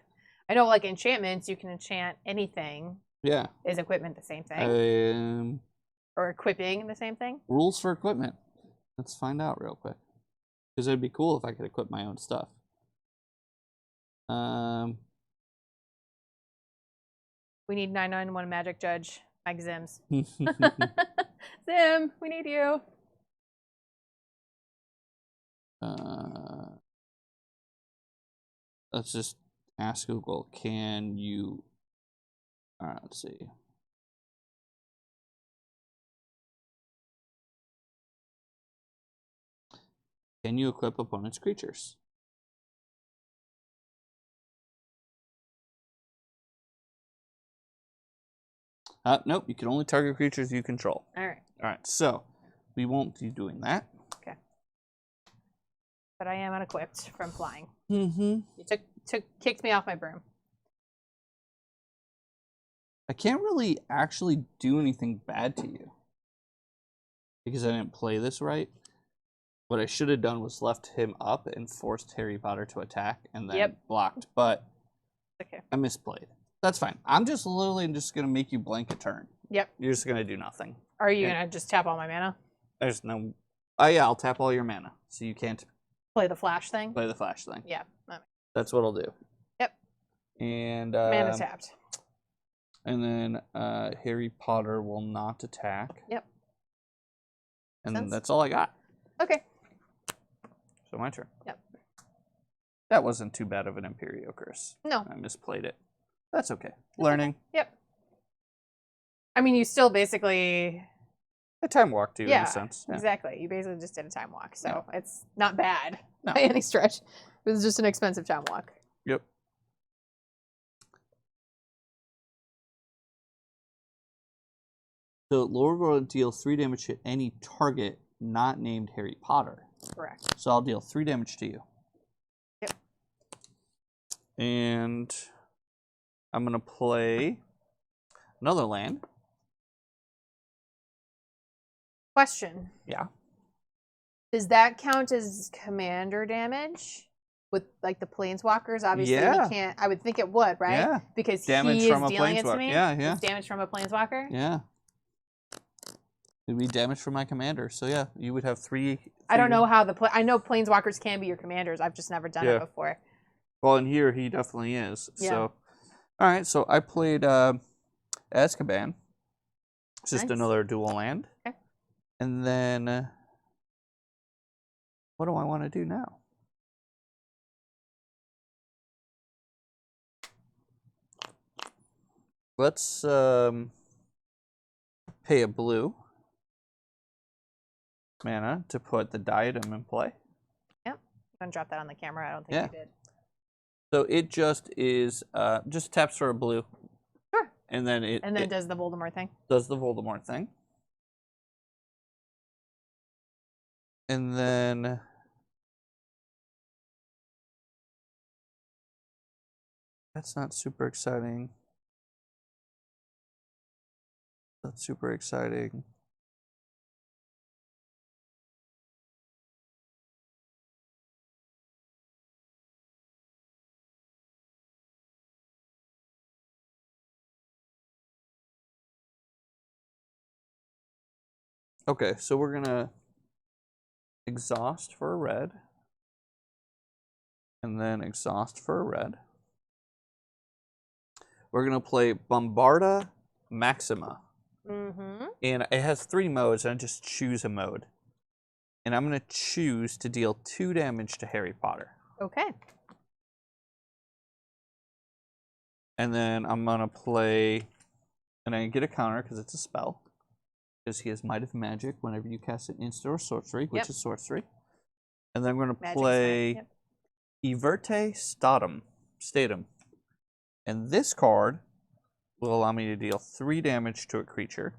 I know, like enchantments, you can enchant anything. Yeah. Is equipment the same thing? Or equipping the same thing? Rules for equipment. Let's find out real quick. Because it'd be cool if I could equip my own stuff. We need 991 Magic Judge. Mike Zims. Zim, we need you. Let's just ask Google, can you... All right, let's see. Can you equip opponent's creatures? Nope, you can only target creatures you control. All right, so we won't be doing that. Okay. But I am unequipped from flying. Mm-hmm. You kicked me off my broom. I can't really actually do anything bad to you because I didn't play this right. What I should have done was left him up and forced Harry Potter to attack and then blocked. But okay. I misplayed. That's fine. I'm just literally just going to make you blank a turn. Yep. You're just going to do nothing. Are you going to just tap all my mana? There's no... Oh, yeah, I'll tap all your mana. So you can't... Play the flash thing? Play the flash thing. Yeah. That's what I'll do. Yep. And... mana tapped. And then Harry Potter will not attack. Yep. And that's all I got. Okay. So my turn. Yep. That wasn't too bad of an Imperio Curse. No. I misplayed it. That's okay. Learning. Okay. Yep. I mean, you still basically... A time walk, too, in a sense. Yeah, exactly. You basically just did a time walk, so it's not bad by any stretch. It was just an expensive time walk. Yep. So, Lord Voldemort deals 3 damage to any target not named Harry Potter. Correct. So, I'll deal 3 damage to you. Yep. And I'm going to play another land. Question. Yeah. Does that count as commander damage? With, like, the planeswalkers? Obviously, he can't... I would think it would, right? Yeah. Because damage he from is a dealing it to me? Yeah. It's damage from a planeswalker? Yeah. It'd be damage from my commander. So, yeah, you would have 3... I don't know how the... I know planeswalkers can be your commanders. I've just never done it before. Well, in here, he definitely is. Yeah. So, all right. So, I played Azkaban. It's just another dual land. Okay. And then... what do I want to do now? Let's pay a blue mana to put the diadem in play. Yep. I'm going to drop that on the camera. I don't think you did. So it just is, just taps for a blue. Sure. And then it does the Voldemort thing. Does the Voldemort thing. And then... that's not super exciting. That's super exciting. Okay, so we're gonna exhaust for a red. And then exhaust for a red. We're gonna play Bombarda Maxima. Mm-hmm. And it has 3 modes, and I just choose a mode. And I'm going to choose to deal 2 damage to Harry Potter. Okay. And then I'm going to play... and I get a counter because it's a spell. Because he has Might of Magic whenever you cast an instant or sorcery, which is sorcery. And then I'm going to play Everte Statum. And this card will allow me to deal 3 damage to a creature.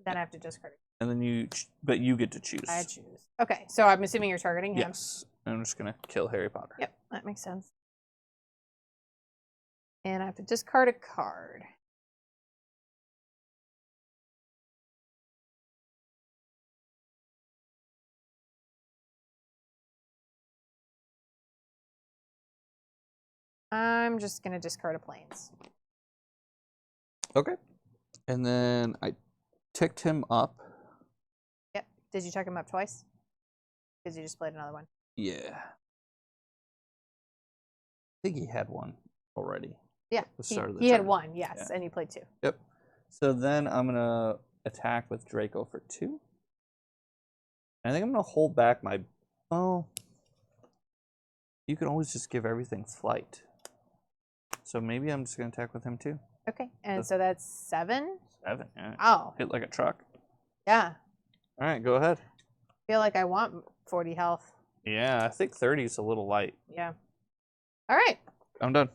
Then I have to discard it. And then but you get to choose. I choose. Okay, so I'm assuming you're targeting him. Yes. And I'm just going to kill Harry Potter. Yep, that makes sense. And I have to discard a card. I'm just going to discard a planes. Okay. And then I ticked him up. Yep. Did you tick him up twice? Because you just played another one. Yeah. I think he had one already. Yeah. He had one, yes, and you played 2. Yep. So then I'm going to attack with Draco for 2. I think I'm going to hold back my... oh. You can always just give everything flight. So maybe I'm just going to attack with him too. Okay, and so that's 7? 7, yeah. Oh. Hit like a truck. Yeah. All right, go ahead. I feel like I want 40 health. Yeah, I think 30 is a little light. Yeah. All right. I'm done.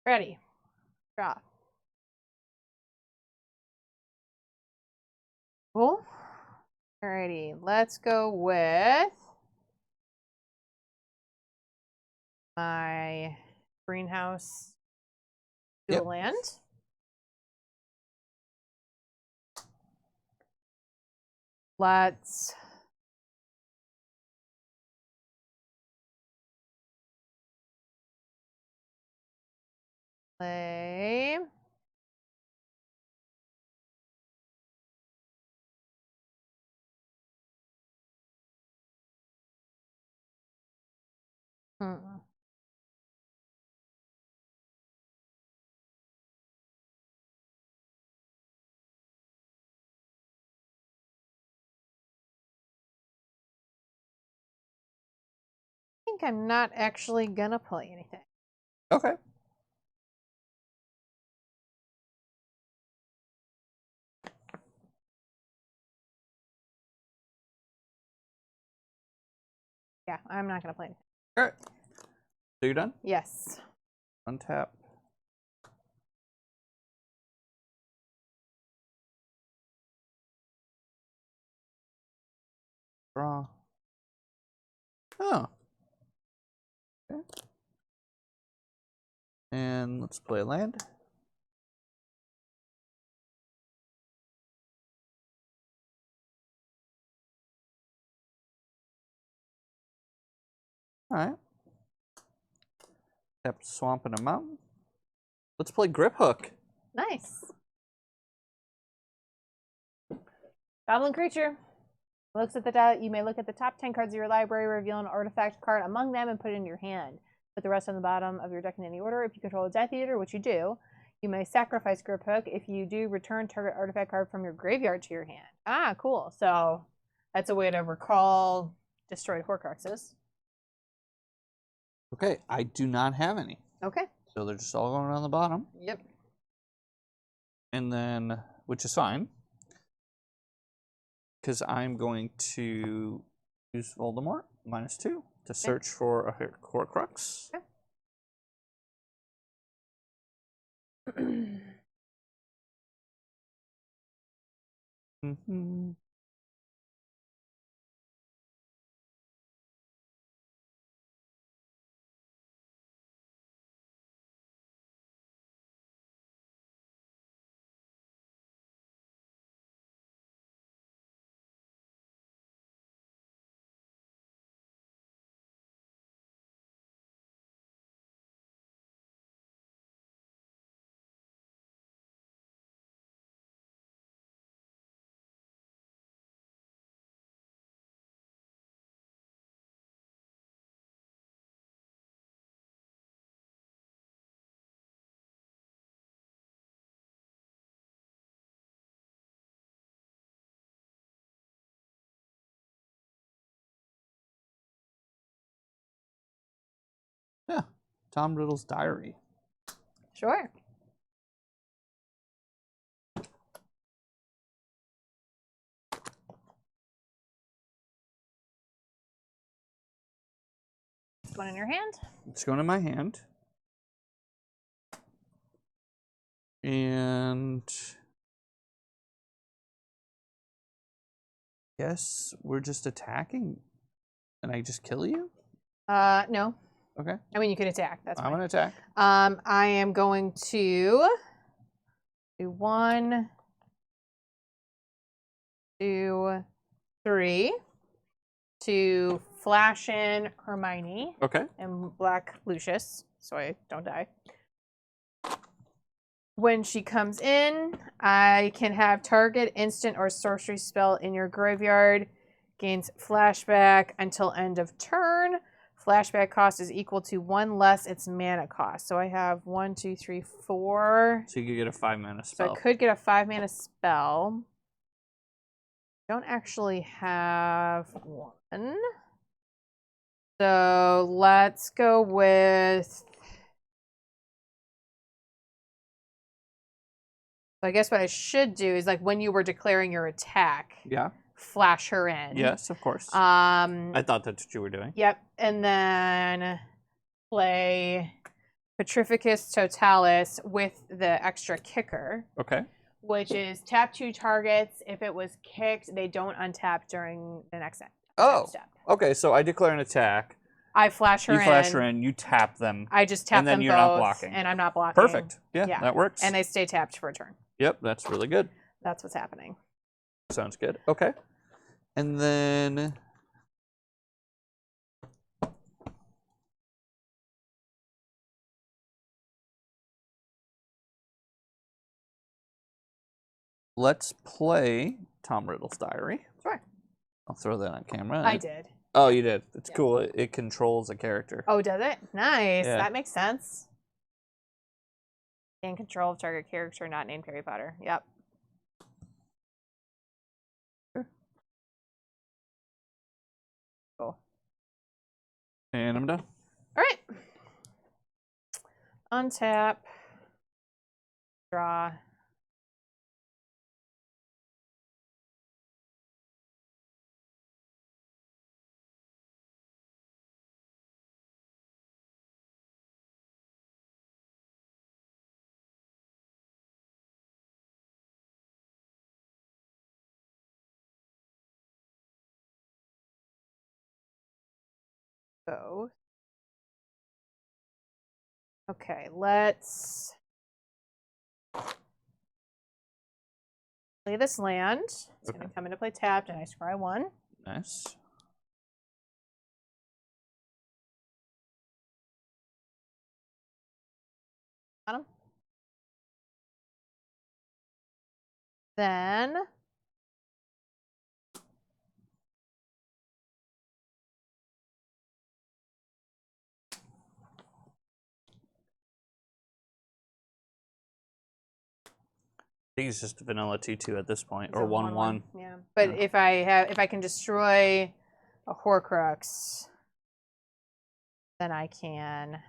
Ready. Draw. Cool. Alrighty, let's go with my greenhouse dual land. Let's play I think I'm not actually gonna play anything. Okay. Yeah, I'm not gonna play anything. All right. So you're done? Yes. Untap. Draw. Oh. Okay. And let's play a land. All right. Tap Swamp and a Mountain. Let's play Grip Hook. Nice. Goblin creature. Looks at the you may look at the top 10 cards of your library, reveal an artifact card among them, and put it in your hand. Put the rest on the bottom of your deck in any order. If you control a Death Eater, which you do, you may sacrifice Grip Hook. If you do, return target artifact card from your graveyard to your hand. Ah, cool. So that's a way to recall destroyed horcruxes. Okay, I do not have any. Okay. So they're just all going on the bottom. Yep. And then, which is fine, because I'm going to use Voldemort, -2, to search for a horcrux. Okay. Mm-hmm. Yeah, Tom Riddle's diary. Sure. One in your hand. It's going in my hand. And yes, we're just attacking. And I just kill you? No. Okay. I mean, you could attack. That's fine. I'm going to attack. I am going to do 1, 2, 3 to flash in Hermione. Okay. And Black Lucius, so I don't die. When she comes in, I can have target instant or sorcery spell in your graveyard gains flashback until end of turn. Flashback cost is equal to 1 less its mana cost. So I have 1, 2, 3, 4. So you could get a 5-mana spell. So I could get a 5-mana spell. Don't actually have 1. So let's go with. I guess what I should do is like when you were declaring your attack. Yeah. Flash her in. Yes, of course. I thought that's what you were doing. Yep, and then play Petrificus Totalis with the extra kicker. Okay. Which is tap 2 targets. If it was kicked, they don't untap during the next step. Okay, so I declare an attack. I flash her in. You flash her in, you tap them. I just tap them both. And then you're not blocking. And I'm not blocking. Perfect. Yeah, that works. And they stay tapped for a turn. Yep, that's really good. That's what's happening. Sounds good. Okay. And then... let's play Tom Riddle's Diary. Sure. I'll throw that on camera. I did. Oh, you did. It's cool. It controls a character. Oh, does it? Nice. Yeah. That makes sense. In control of target character not named Harry Potter. Yep. Sure. Cool. And I'm done. All right. Untap. Draw. Go. Okay, let's play this land. It's going to come into play tapped, and I scry 1. Nice. Bottom. Then I think it's just vanilla 2/2 at this point, or 1/1. Yeah, but if I can destroy a horcrux, then I can.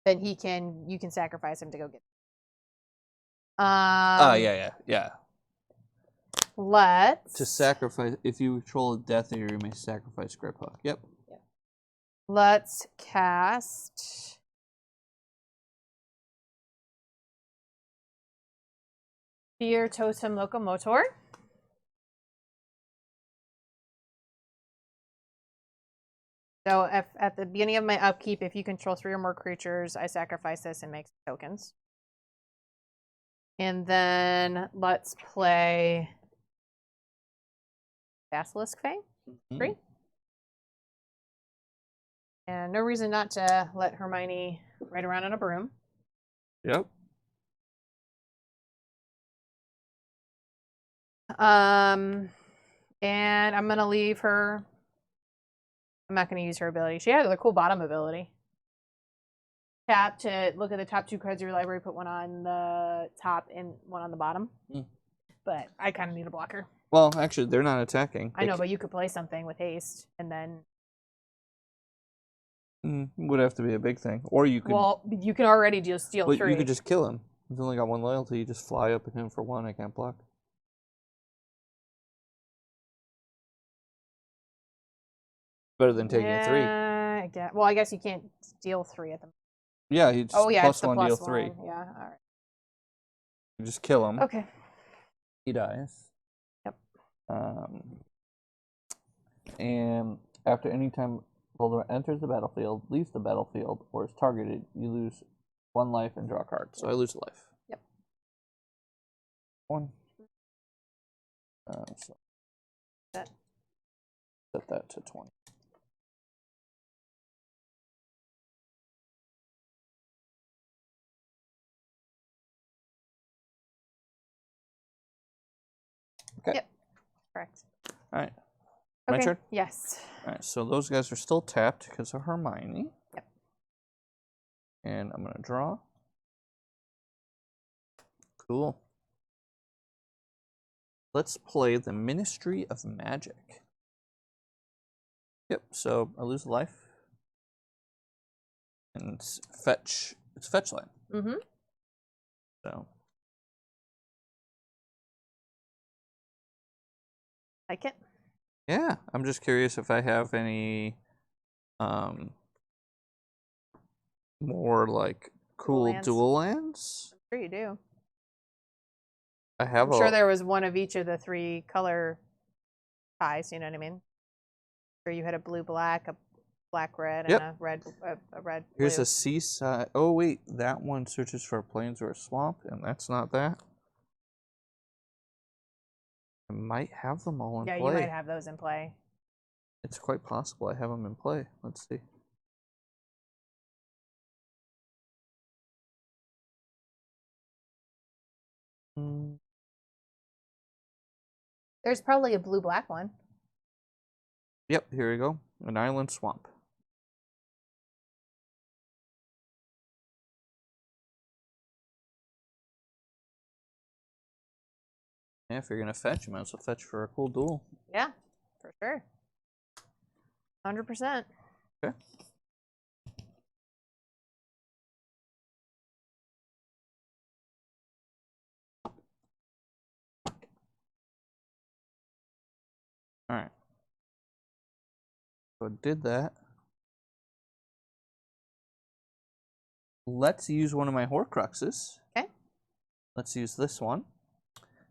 Then you can sacrifice him to go get. Yeah. Let's to sacrifice. If you control a Death Eater, you may sacrifice Grip Hook. Yep. Let's cast. Fear Totem Locomotor. So if, at the beginning of my upkeep, if you control 3 or more creatures, I sacrifice this and make tokens. And then let's play Basilisk Fang. 3. And no reason not to let Hermione ride around on a broom. Yep. And I'm gonna leave her. I'm not gonna use her ability. She had a cool bottom ability. Tap to look at the top 2 cards of your library, put one on the top and one on the bottom. But I kind of need a blocker. Well, actually, they're not attacking. I know, but you could play something with haste and then. Would have to be a big thing, or you could. Well, you can already just steal 3. You could just kill him. He's only got 1 loyalty. You just fly up at him for 1. I can't block. Better than taking a 3. Well, I guess you can't steal 3 at them. Yeah, he just it's the +1 deal 3. Yeah, all right. You just kill him. Okay. He dies. Yep. And after any time Voldemort enters the battlefield, leaves the battlefield, or is targeted, you lose 1 life and draw a card. So I lose a life. Yep. 1. So set that to 20. Okay. Yep. Correct. All right. My turn? Yes. All right, so those guys are still tapped because of Hermione. Yep. And I'm going to draw. Cool. Let's play the Ministry of Magic. Yep, so I lose a life. And it's fetch land. Mm-hmm. So. Like it? Yeah, I'm just curious if I have any more like cool dual lands. I'm sure you do. I'm sure there was one of each of the 3 color ties, you know what I mean? Or you had a blue-black, a black-red, and a red-blue. Here's a seaside. Oh wait, that one searches for a plains or a swamp, and that's not that. I might have them all in play. Yeah, you might have those in play. It's quite possible I have them in play. Let's see. There's probably a blue-black one. Yep, here we go. An island swamp. Yeah, if you're gonna fetch, you might as well fetch for a cool duel. Yeah, for sure. 100%. Okay. Alright. So I did that. Let's use one of my horcruxes. Okay. Let's use this one.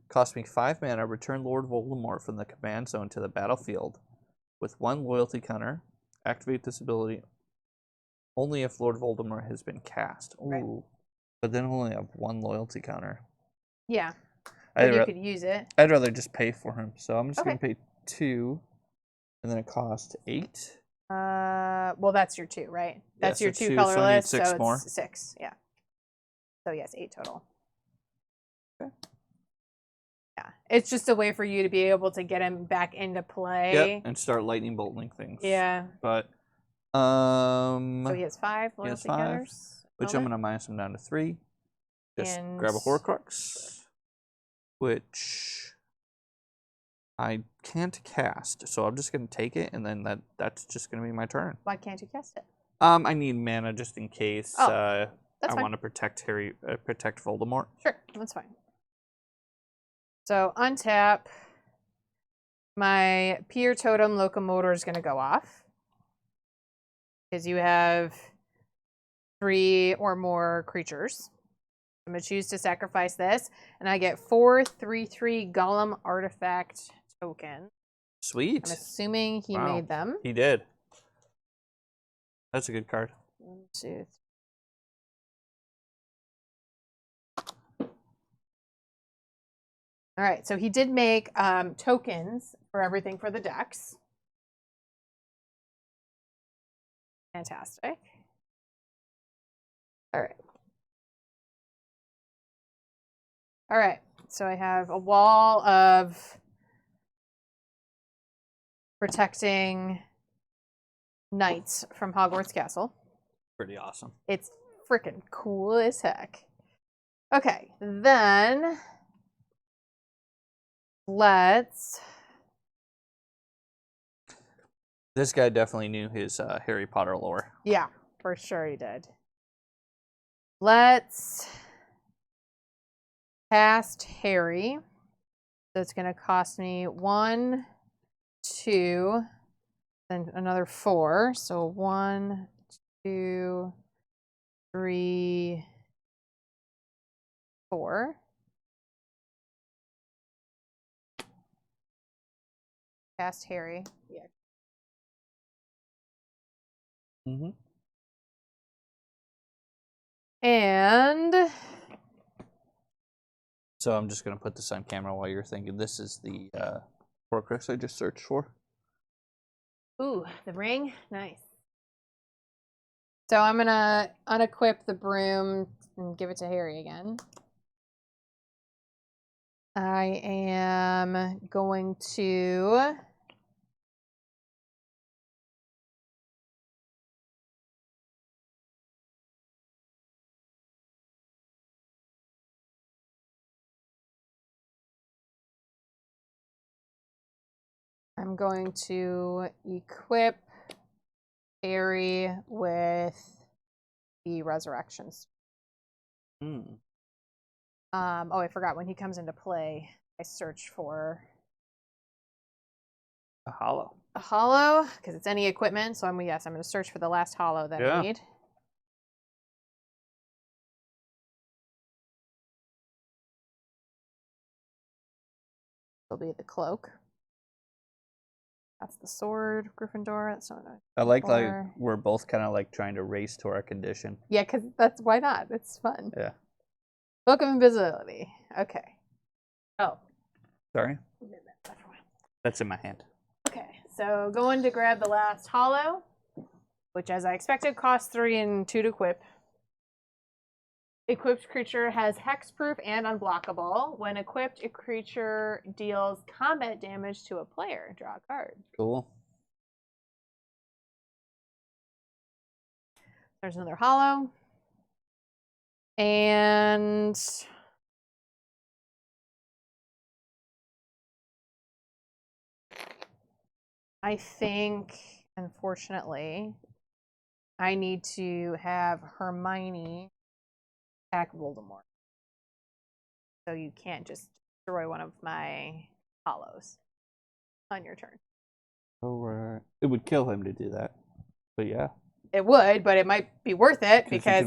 Cost me 5 mana, return Lord Voldemort from the command zone to the battlefield with 1 loyalty counter. Activate this ability only if Lord Voldemort has been cast. Ooh. Right. But then only have 1 loyalty counter. Yeah. But you could use it. I'd rather just pay for him. So I'm just going to pay 2. And then it costs 8. Well, that's your 2, right? That's your 2 colorless, so it's 6. Yeah. So yes, 8 total. Okay. Yeah, it's just a way for you to be able to get him back into play. Yep, and start lightning bolting things. Yeah. But so he has 5 loyalty counters. Which I'm gonna minus him down to 3. Just grab a horcrux, which I can't cast, so I'm just gonna take it, and then that's just gonna be my turn. Why can't you cast it? I need mana just in case. I want to protect protect Voldemort. Sure, that's fine. So untap. My Pier Totem Locomotor is gonna go off because you have 3 or more creatures. I'm gonna choose to sacrifice this, and I get 4 3/3 Golem Artifact token. Sweet. I'm assuming he made them. He did. That's a good card. 1, 2, 3. All right, so he did make tokens for everything for the decks. Fantastic. All right. All right, so I have a wall of protecting knights from Hogwarts Castle. Pretty awesome. It's freaking cool as heck. Okay, then let's... This guy definitely knew his Harry Potter lore. Yeah, for sure he did. Let's cast Harry. So it's going to cost me 1, 2, then another 4. So 1, 2, 3, 4. Cast Harry. Yeah. Mm-hmm. And so I'm just going to put this on camera while you're thinking. This is the horcrux I just searched for. Ooh, the ring. Nice. So I'm going to unequip the broom and give it to Harry again. I am going to... equip Harry with the resurrections. Hmm. Oh, I forgot when he comes into play, I search for a hollow. A hollow, because it's any equipment. So I'm going to search for the last hollow that I need. It'll be the cloak. That's the sword, Gryffindor. That's not. I like we're both kind of like trying to race to our condition. Yeah, because that's why not? It's fun. Yeah. Book of Invisibility. Okay. Oh. Sorry. That's in my hand. Okay, so going to grab the last hollow, which, as I expected, costs 3 and 2 to equip. Equipped creature has hexproof and unblockable. When equipped, a creature deals combat damage to a player. Draw a card. Cool. There's another hollow. And I think, unfortunately, I need to have Hermione attack Voldemort. So you can't just destroy one of my hollows on your turn. Oh, right. It would kill him to do that. But yeah. It would, but it might be worth it because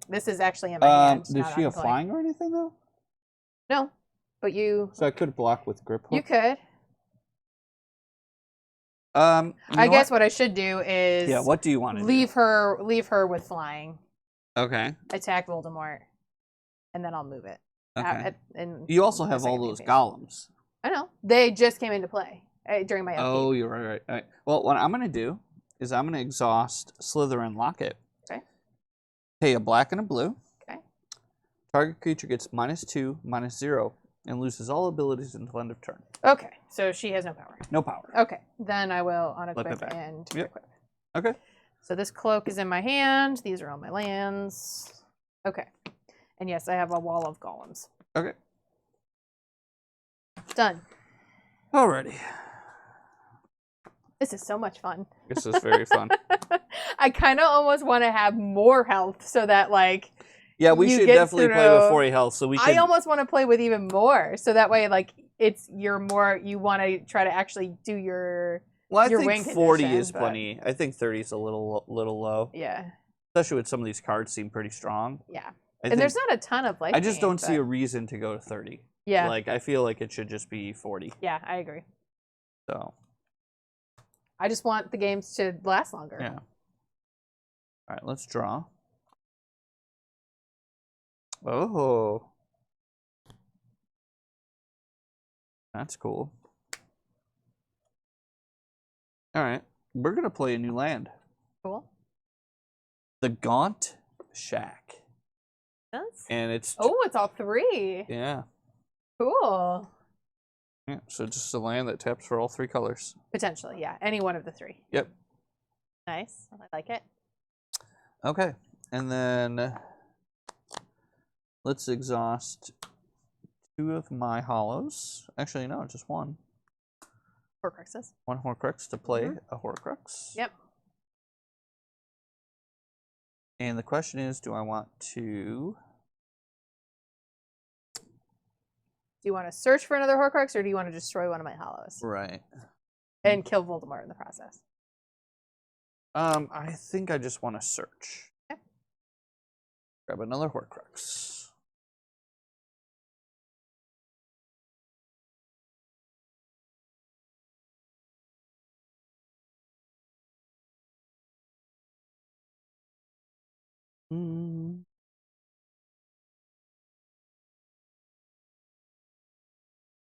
this is actually in my hand. Did she have flying or anything though? No, but you. So I could block with grip hook. You could. I guess what I should do is. Yeah. What do you want to leave her with flying. Okay. Attack Voldemort, and then I'll move it. Okay. You also have all those golems. I know. They just came into play during my upkeep. Oh, you're right. All right. Well, what I'm gonna do is I'm going to exhaust Slytherin Locket. Okay. Pay a black and a blue. Okay. Target creature gets -2, -0, and loses all abilities until end of turn. Okay, so she has no power. No power. Okay, then I will unequip and equip. Okay. So this cloak is in my hand. These are all my lands. Okay. And yes, I have a wall of golems. Okay. Done. Alrighty. This is so much fun. This is very fun. I kind of almost want to have more health so that, like... Yeah, we should definitely play with 40 health so we can... I almost want to play with even more so that way, like, you want to try to actually do your Well, I your think 40 is plenty. I think 30 is a little low. Yeah. Especially with some of these cards seem pretty strong. Yeah. And there's not a ton of life. I just don't see a reason to go to 30. Yeah. Like, I feel like it should just be 40. Yeah, I agree. So... I just want the games to last longer. Yeah. All right, let's draw. Oh. That's cool. All right, we're going to play a new land. Cool. The Gaunt Shack. That's... And it's... Oh, it's all 3. Yeah. Cool. Yeah, so just a land that taps for all 3 colors. Potentially, yeah. Any one of the 3. Yep. Nice. I like it. Okay. And then let's exhaust 2 of my hollows. Actually, no, just 1. Horcruxes. 1 Horcrux to play a Horcrux. Yep. And the question is, do I want to... Do you want to search for another Horcrux, or do you want to destroy one of my hollows? Right. And kill Voldemort in the process? I think I just want to search. Okay. Grab another Horcrux.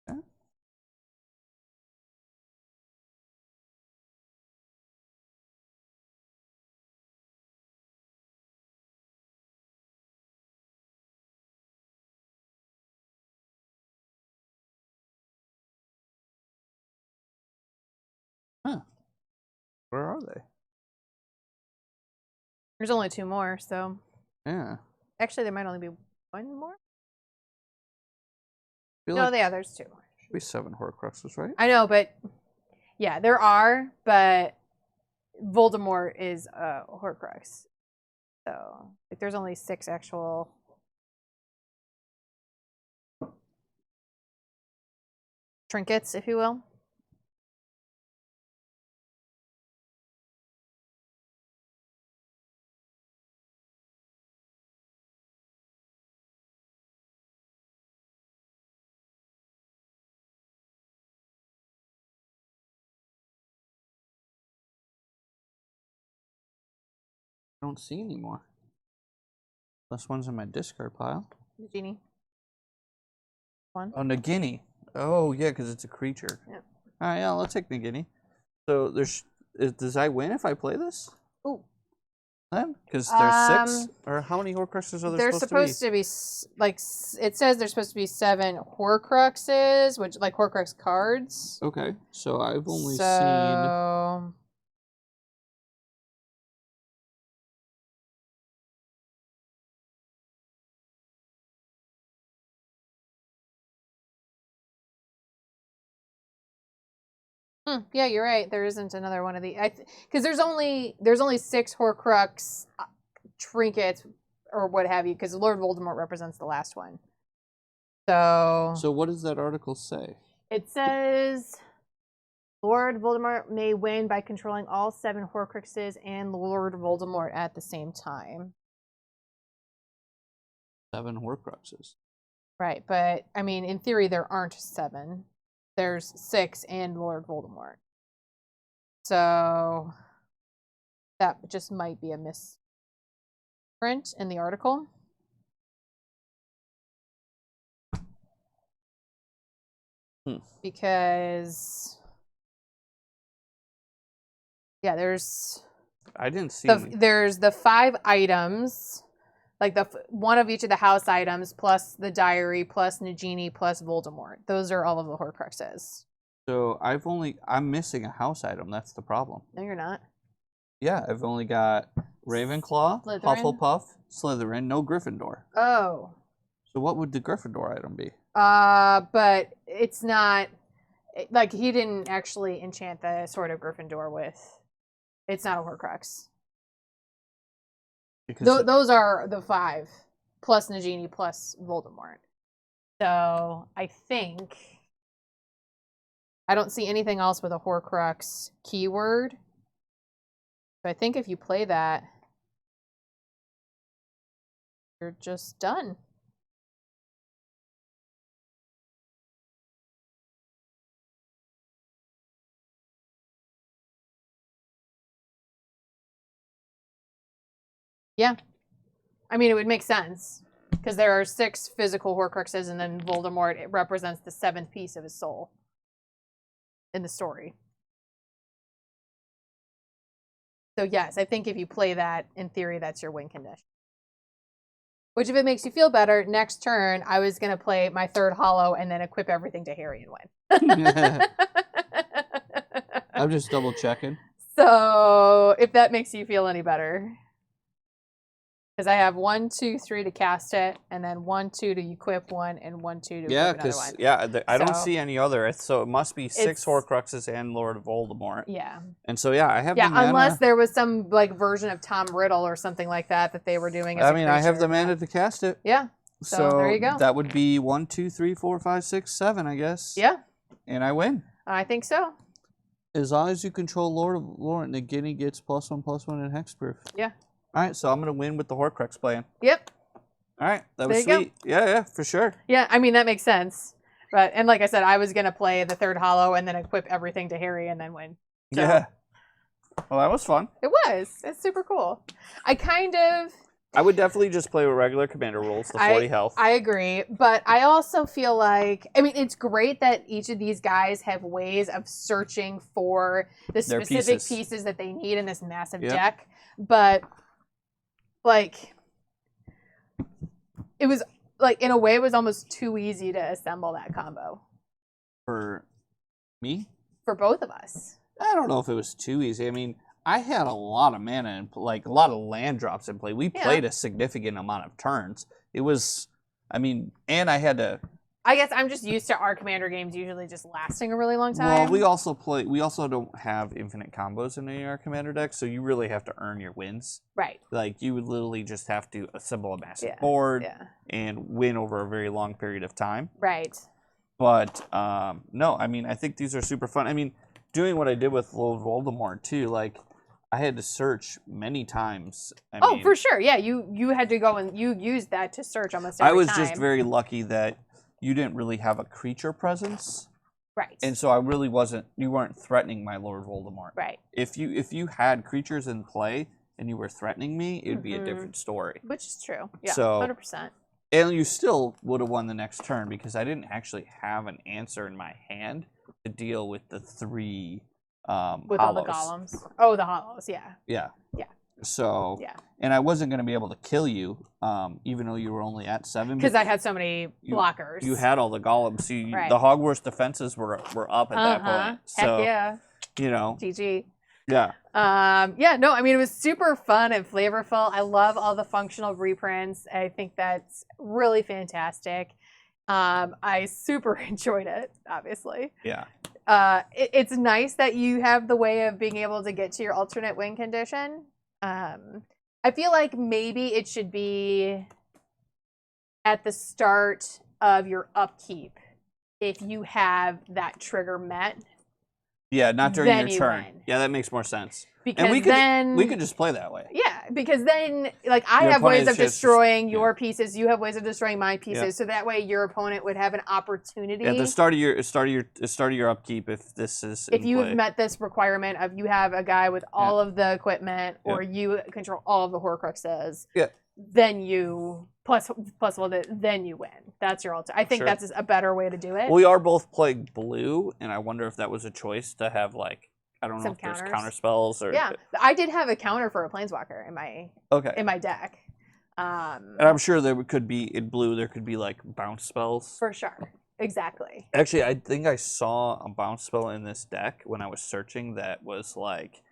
Okay. Huh. Where are they? There's only 2 more, so... Yeah. Actually, there might only be 1 more? No, like there's 2 more. Should be 7 Horcruxes, right? I know, but... Yeah, there are, but Voldemort is a horcrux. So, like, there's only 6 actual trinkets, if you will. I don't see any more. This one's in my discard pile. Nagini. One. Oh, Nagini. Oh, yeah, because it's a creature. Yeah. All right, yeah, let's take Nagini. So does I win if I play this? Ooh. Then? Because there's 6? Or how many Horcruxes are there supposed to be? Like, it says there's supposed to be 7 Horcruxes, which, like, Horcrux cards. Okay, so I've only seen... Yeah, you're right. There isn't another one of the because there's only 6 Horcrux trinkets or what have you. Because Lord Voldemort represents the last one. So what does that article say? It says Lord Voldemort may win by controlling all 7 Horcruxes and Lord Voldemort at the same time. 7 Horcruxes. Right, but I mean, in theory, there aren't 7. There's 6 and Lord Voldemort. So that just might be a misprint in the article. Because yeah, I didn't see there's the 5 items, like one of each of the house items, plus the diary, plus Nagini, plus Voldemort. Those are all of the Horcruxes. So I'm missing a house item. That's the problem. No, you're not. Yeah, I've only got Ravenclaw, Slytherin? Hufflepuff, Slytherin, no Gryffindor. Oh. So what would the Gryffindor item be? But it's not, like, he didn't actually enchant the Sword of Gryffindor with, it's not a Horcrux. Those are the 5, plus Nagini, plus Voldemort. So I think I don't see anything else with a Horcrux keyword. So I think if you play that, you're just done. Yeah. I mean, it would make sense. Because there are 6 physical Horcruxes, and then Voldemort, it represents the 7th piece of his soul in the story. So yes, I think if you play that, in theory, that's your win condition. Which, if it makes you feel better, next turn, I was going to play my 3rd Hollow and then equip everything to Harry and win. I'm just double checking. So, if that makes you feel any better. Because I have 1, 2, 3 to cast it, and then 1, 2 to equip one, and 1, 2 to equip another one. I don't see any other. So it must be 6 Horcruxes and Lord Voldemort. Yeah. And so I have. Yeah, unless there was some like version of Tom Riddle or something like that they were doing. As I have the mana to cast it. Yeah. So there you go. That would be 1, 2, 3, 4, 5, 6, 7, I guess. Yeah. And I win. I think so. As long as you control Lord Voldemort, Nagini gets +1/+1 in hexproof. Yeah. All right, so I'm gonna win with the Horcrux plan. Yep. All right, that was sweet. Yeah, for sure. Yeah, I mean that makes sense. But and like I said, I was gonna play the 3rd Hollow and then equip everything to Harry and then win. So, yeah. Well, that was fun. It was. It's super cool. I would definitely just play with regular commander rules, the 40 health. I agree, but I also feel like, I mean, it's great that each of these guys have ways of searching for the specific pieces that they need in this massive deck, but like, it was, like, in a way, it was almost too easy to assemble that combo. For me? For both of us. I don't know if it was too easy. I mean, I had a lot of mana and like a lot of land drops in play. We played a significant amount of turns. It was, I mean, and I had to I guess I'm just used to our Commander games usually just lasting a really long time. Well, we also don't have infinite combos in any of our Commander decks, so you really have to earn your wins. Right. Like, you would literally just have to assemble a massive board and win over a very long period of time. Right. But, no, I mean, I think these are super fun. I mean, doing what I did with Lord Voldemort, too, like, I had to search many times. I mean, for sure. Yeah, you had to go and you used that to search almost every time. I was just very lucky that you didn't really have a creature presence. Right. And so I really you weren't threatening my Lord Voldemort. Right. If you had creatures in play and you were threatening me, it would be a different story. Which is true. Yeah, so, 100%. And you still would have won the next turn because I didn't actually have an answer in my hand to deal with the 3 with hollows. all the golems. Oh, the hollows, yeah. Yeah. Yeah. So, and I wasn't going to be able to kill you, even though you were only at 7. Because I had so many blockers. You had all the golems. So the Hogwarts defenses were up at that point. So, heck yeah. You know. GG. Yeah. Yeah, no, I mean, it was super fun and flavorful. I love all the functional reprints. I think that's really fantastic. I super enjoyed it, obviously. Yeah. It's nice that you have the way of being able to get to your alternate win condition. I feel like maybe it should be at the start of your upkeep if you have that trigger met. Yeah, not during your turn. Win. Yeah, that makes more sense. Because and we could just play that way. Yeah, because then, like, I have ways of destroying your pieces. You have ways of destroying my pieces. Yeah. So that way, your opponent would have an opportunity. At the start of your upkeep, if this is if you have met this requirement of you have a guy with all of the equipment, or you control all of the horcruxes. Yeah. Then you then you win. That's your ultimate. I think that's a better way to do it. We are both playing blue, and I wonder if that was a choice to have, like, I don't know if there's counter spells or. Yeah, I did have a counter for a planeswalker in my deck. And I'm sure there could be in blue. There could be like bounce spells. For sure, exactly. Actually, I think I saw a bounce spell in this deck when I was searching that was like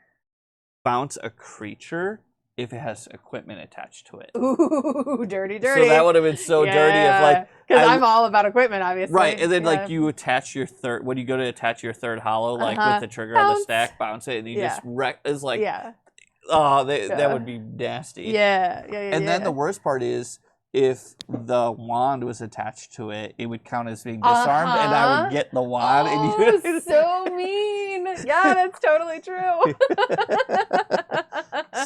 bounce a creature if it has equipment attached to it. Ooh, dirty. So that would have been so dirty if like. Because I'm all about equipment, obviously. Right, and then like you attach your third, when you go to attach your third hollow, like with the trigger on the stack, bounce it, and you just wreck. It's like, that would be nasty. Yeah. And then the worst part is, if the wand was attached to it, it would count as being disarmed, and I would get the wand. Oh, and so mean. Yeah, that's totally true.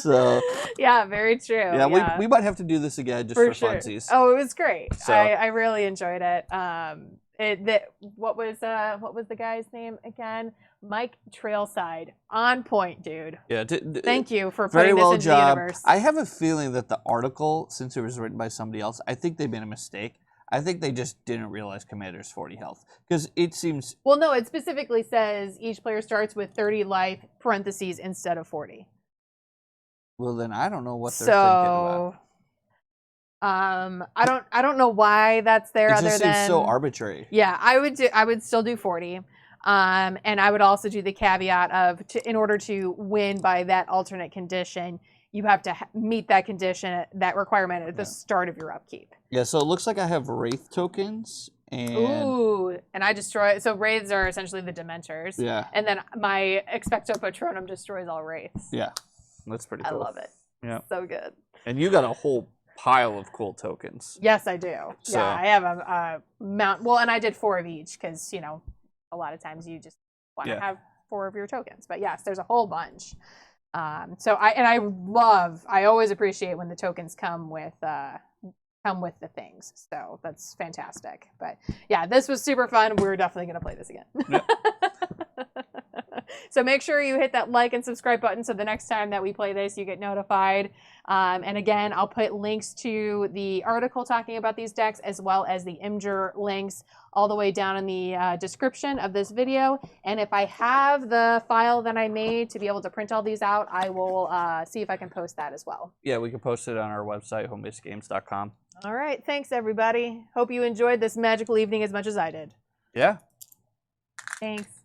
So yeah, very true. Yeah, we might have to do this again just for funsies. Oh, it was great. So. I really enjoyed it. What was the guy's name again? Mike Trailside. On point, dude. Yeah. Thank you for putting this into the universe. I have a feeling that the article, since it was written by somebody else, I think they made a mistake. I think they just didn't realize Commander's 40 health. Because it seems... Well, no, it specifically says each player starts with 30 life, parentheses, instead of 40. Well, then I don't know what they're thinking about. I don't know why that's there. It just seems so arbitrary. Yeah, I would still do 40. And I would also do the caveat of in order to win by that alternate condition, you have to meet that condition, that requirement at the start of your upkeep. Yeah, so it looks like I have Wraith tokens. And I destroy. So Wraiths are essentially the Dementors. Yeah. And then my Expecto Patronum destroys all Wraiths. Yeah. That's pretty cool. I love it. Yeah. So good. And you got a whole pile of cool tokens. Yes, I do. So. Yeah, I have a mount. Well, and I did 4 of each because, a lot of times you just want to have 4 of your tokens. But yes, there's a whole bunch. I always appreciate when the tokens come with the things. So that's fantastic. But yeah, this was super fun. We're definitely going to play this again. Yep. So make sure you hit that like and subscribe button so the next time that we play this, you get notified. And again, I'll put links to the article talking about these decks as well as the Imgur links all the way down in the description of this video. And if I have the file that I made to be able to print all these out, I will see if I can post that as well. Yeah, we can post it on our website, homebasedgames.com. All right. Thanks, everybody. Hope you enjoyed this magical evening as much as I did. Yeah. Thanks.